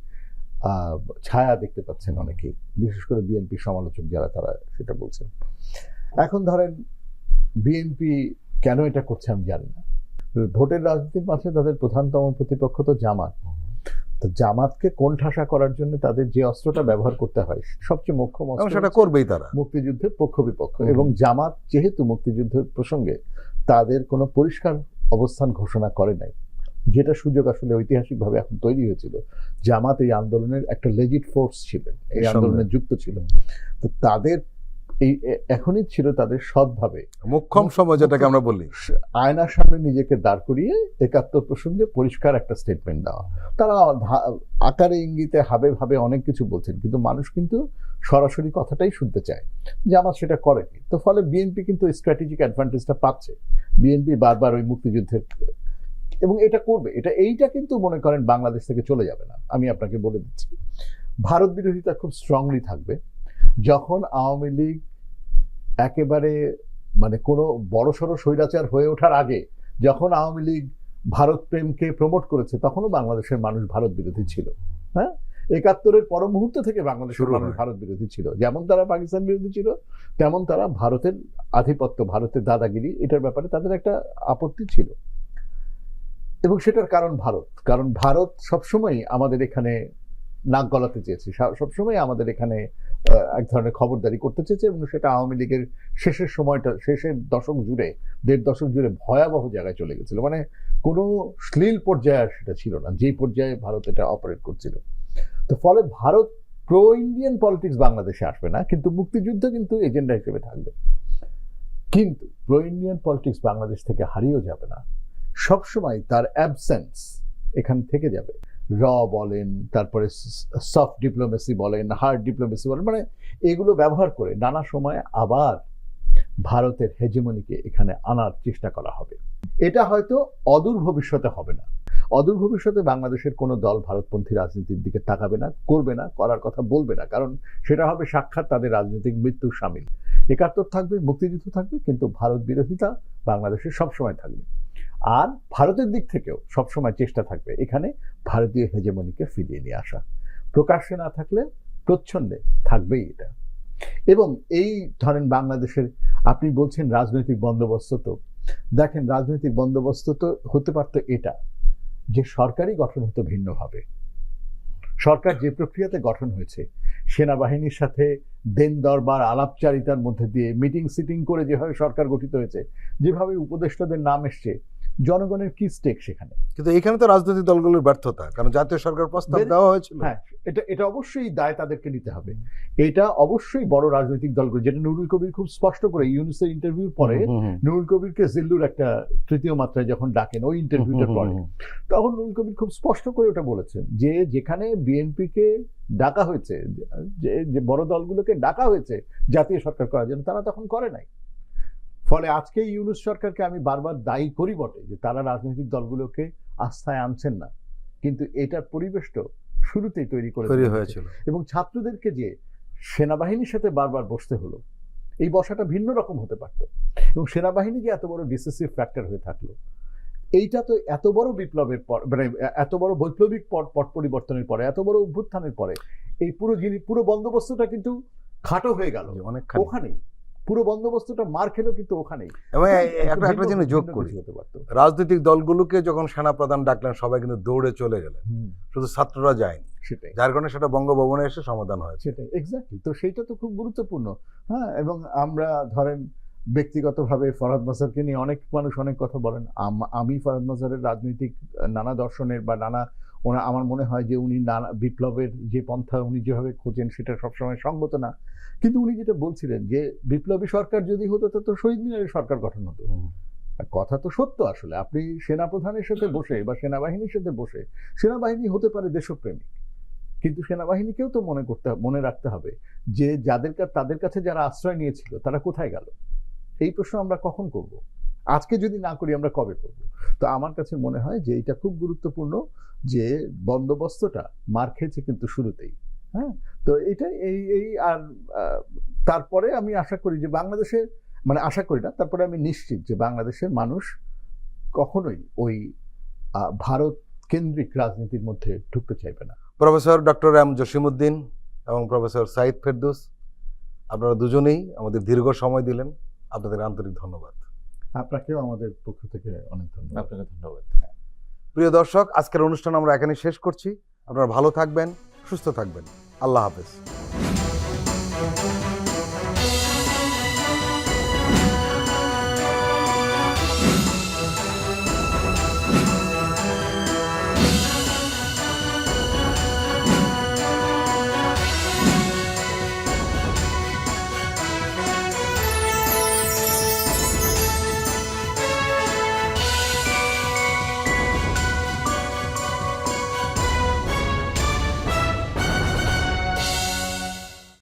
ছায়া দেখতে পাচ্ছেন অনেকেই, বিশেষ করে বিএনপি সমালোচক যারা, তারা সেটা বলছেন। এখন ধরেন বিএনপি কেন এটা করছে আমি জানি না। ভোটের রাজনীতির মাঝে তাদের প্রধানতম প্রতিপক্ষ তো জামাত। তো জামাতকে কোণঠাসা করার জন্য তাদের যে অস্ত্রটা ব্যবহার করতে হয়, সবচেয়ে মুখ্য অস্ত্র সেটা করবেই তারা, মুক্তিযুদ্ধের পক্ষ বিপক্ষ। এবং জামাত যেহেতু মুক্তিযুদ্ধের প্রসঙ্গে তাদের কোনো পরিষ্কার অবস্থান ঘোষণা করে নাই, যেটা সুযোগ আসলে ঐতিহাসিকভাবে এখন তৈরি হয়েছিল। জামাত এই আন্দোলনের একটা লেজিট ফোর্স ছিলেন, এই আন্দোলনে যুক্ত ছিল। তো তাদের এই এখনই ছিল তাদের সৎভাবে মুখ্যম সময়, যেটাকে আমরা বলি, আয়নার সামনে নিজেকে দাঁড় করিয়ে 71 প্রসঙ্গে পরিষ্কার একটা স্টেটমেন্ট দেওয়া। তারা আকারে ইঙ্গিতে হাবে ভাবে অনেক কিছু বলছেন, কিন্তু মানুষ কিন্তু সরাসরি কথাটাই শুনতে চায়। জামাত সেটা করেনি। তো ফলে বিএনপি কিন্তু স্ট্র্যাটেজিক অ্যাডভান্টেজটা পাচ্ছে। বিএনপি বারবার ওই মুক্তিযুদ্ধের, এবং এটা করবে, এইটা কিন্তু মনে করেন বাংলাদেশ থেকে চলে যাবে না। আমি আপনাকে বলে দিচ্ছি, ভারত বিরোধিতা খুব স্ট্রংলি থাকবে। যখন আওয়ামী লীগ একেবারে মানে কোনো বড়সড় স্বৈরাচার হয়ে ওঠার আগে, যখন আওয়ামী লীগ ভারত প্রেমকে প্রমোট করেছে, তখনও বাংলাদেশের মানুষ ভারত বিরোধী ছিল। হ্যাঁ, 71-এর পর মুহূর্ত থেকে বাংলাদেশের মানুষ ভারত বিরোধী ছিল। যেমন তারা পাকিস্তান বিরোধী ছিল, তেমন তারা ভারতের আধিপত্য, ভারতের দাদাগিরি, এটার ব্যাপারে তাদের একটা আপত্তি ছিল। এবং সেটার কারণ ভারত সবসময় আমাদের এখানে নাক গলাতে চেয়েছে, সবসময় আমাদের এখানে এক ধরনের খবরদারি করতে চেয়েছে, এবং সেটা আওয়ামী লীগের শেষের সময়টা, শেষের দশক জুড়ে, 1.5 দশক জুড়ে ভয়াবহ জায়গায় চলে গেছিল। মানে কোনো শ্লীল পর্যায়ে আর সেটা ছিল না, যেই পর্যায়ে ভারত এটা অপারেট করছিল। তো ফলে ভারত প্রো ইন্ডিয়ান পলিটিক্স বাংলাদেশে আসবে না, কিন্তু মুক্তিযুদ্ধ কিন্তু এজেন্ডা হিসেবে থাকবে। কিন্তু প্রো ইন্ডিয়ান পলিটিক্স বাংলাদেশ থেকে হারিয়েও যাবে না, সবসময় তার অ্যাবসেন্স এখান থেকে যাবে। র বলেন, তারপরে সফট ডিপ্লোমেসি বলেন, হার্ড ডিপ্লোমেসি বলেন, মানে এগুলো ব্যবহার করে নানা সময় আবার ভারতের হেজেমনিকে এখানে আনার চেষ্টা করা হবে। এটা হয়তো অদূর ভবিষ্যতে হবে না। অদূর ভবিষ্যতে বাংলাদেশের কোনো দল ভারতপন্থী রাজনীতির দিকে তাকাবে না, করবে না, করার কথা বলবে না, কারণ সেটা হবে সাক্ষাৎ তাদের রাজনৈতিক মৃত্যুর শামিল। 71 থাকবে, মুক্তিযুদ্ধ থাকবে, কিন্তু ভারত বিরোধিতা বাংলাদেশে সবসময় থাকবে। আর ভারতের দিক থেকেও সবসময় চেষ্টা থাকবে এখানে ভারতীয় হেজেমনিকে ফিরিয়ে নিয়ে আসা। প্রকাশ্যে না থাকলে প্রচ্ছন্দে থাকবেই এটা। এবং এই ধরেন বাংলাদেশের, আপনি বলছেন রাজনৈতিক বন্দোবস্ত, তো দেখেন রাজনৈতিক বন্দোবস্ত তো হতে পারতো এটা যে সরকারই গঠন হতো ভিন্নভাবে। সরকার যে প্রক্রিয়াতে গঠন হয়েছে, সেনাবাহিনীর সাথে দেন দরবার আলাপচারিতার মধ্যে দিয়ে মিটিং সিটিং করে যেভাবে সরকার গঠিত হয়েছে, যেভাবে উপদেষ্টাদের নাম এসছে, জনগণের কি স্টেক সেখানে? কিন্তু এখানে তো রাজনৈতিক দলগুলোর ব্যর্থতা, কারণ জাতীয় সরকার প্রস্তাব দেওয়া হয়েছিল। হ্যাঁ, এটা অবশ্যই দায় তাদেরকে নিতে হবে। এটা অবশ্যই বড় রাজনৈতিক দলগুলো, যেটা নুরুল কবির খুব স্পষ্ট করে ইউনুসের ইন্টারভিউর পরে, নুরুল কবিরকে জিল্লুর একটা তৃতীয় মাত্রায় যখন ডাকেন ওই ইন্টারভিউটার পরে, তখন নুরুল কবির খুব স্পষ্ট করে ওটা বলেছেন যে যেখানে বিএনপিকে ডাকা হয়েছে, যে বড় দলগুলোকে ডাকা হয়েছে জাতীয় সরকার করার জন্য, তারা তখন করে নাই। ফলে আজকে ইউনুস সরকারকে আমি বারবার দায়ী করি বটে যে তারা রাজনৈতিক দলগুলোকে আস্থায় আনছেন না, কিন্তু এটার পরিবেশটা শুরুতেই তৈরি হয়েছিল। এবং ছাত্রদেরকে যে সেনাবাহিনীর সাথে বারবার বসতে হলো, এই বসাটা ভিন্ন রকম হতে পারত। এবং সেনাবাহিনী যে এত বড় ডিসিসিভ ফ্যাক্টর হয়ে থাকলো, এইটা তো এত বড় বিপ্লবের পর, মানে এত বড় বৈপ্লবিক পট পরিবর্তনের পরে, এত বড় অভ্যুত্থানের পরে এই পুরো বন্দোবস্তটা কিন্তু খাটো হয়ে গেল ওখানেই। পুরো বন্দোবস্তটা মার খেলো কিন্তু ওখানেই। এবং একটা জিনিস যোগ করি, রাজনৈতিক দলগুলোকে যখন সেনাপ্রধান ডাকলেন সবাই কিন্তু দৌড়ে চলে গেলেন, শুধু ছাত্ররা যায়নি, সেটাই, যার কারণে সেটা বঙ্গভবনে এসে সমাধান হয়েছে। সেটাই এক্স্যাক্টলি। তো সেইটা তো খুব গুরুত্বপূর্ণ। হ্যাঁ, এবং আমরা ধরেন ব্যক্তিগতভাবে ফরহাদ মাজারকে নিয়ে অনেক মানুষ অনেক কথা বলেন। আমি ফরহাদ মাজারের রাজনৈতিক নানা দর্শনের বা নানা, আমার মনে হয় যে উনি নানা বিপ্লবের যে পন্থা উনি যেভাবে খোঁজেন সেটা সবসময় সঙ্গত না। কিন্তু উনি যেটা বলছিলেন যে বিপ্লবী সরকার যদি হতো তো শহীদ মিনারের সরকার গঠন হতো। কথা তো সত্য। আসলে আপনি সেনাপ্রধানের সাথে বসে বা সেনাবাহিনীর সাথে বসে, সেনাবাহিনী হতে পারে দেশপ্রেমিক, কিন্তু সেনাবাহিনীকেও তো মনে রাখতে হবে যে তাদের কাছে যারা আশ্রয় নিয়েছিল তারা কোথায় গেল। এই প্রশ্ন আমরা কখন করব? আজকে যদি না করি আমরা কবে করব? তো আমার কাছে মনে হয় যে এটা খুব গুরুত্বপূর্ণ যে বন্দোবস্তটা মার খেয়েছে কিন্তু শুরুতেই। হ্যাঁ, তো এটা এই আর তারপরে আমি আশা করি যে বাংলাদেশে, মানে আশা করি না, তারপরে আমি নিশ্চিত যে বাংলাদেশের মানুষ কখনোই ওই ভারত কেন্দ্রিক রাজনীতির মধ্যে ঢুকতে চাইবে না। প্রফেসর ডক্টর এম জসিমউদ্দিন এবং প্রফেসর সাইদ ফেরদৌস, আপনারা দুজনেই আমাদের দীর্ঘ সময় দিলেন, আপনাদের আন্তরিক ধন্যবাদ। আপনাকেও আমাদের পক্ষ থেকে অনেক ধন্যবাদ। আপনাকে ধন্যবাদ। প্রিয় দর্শক, আজকের অনুষ্ঠান আমরা এখানে শেষ করছি। আপনারা ভালো থাকবেন, সুস্থ থাকবেন। আল্লাহ হাফেজ।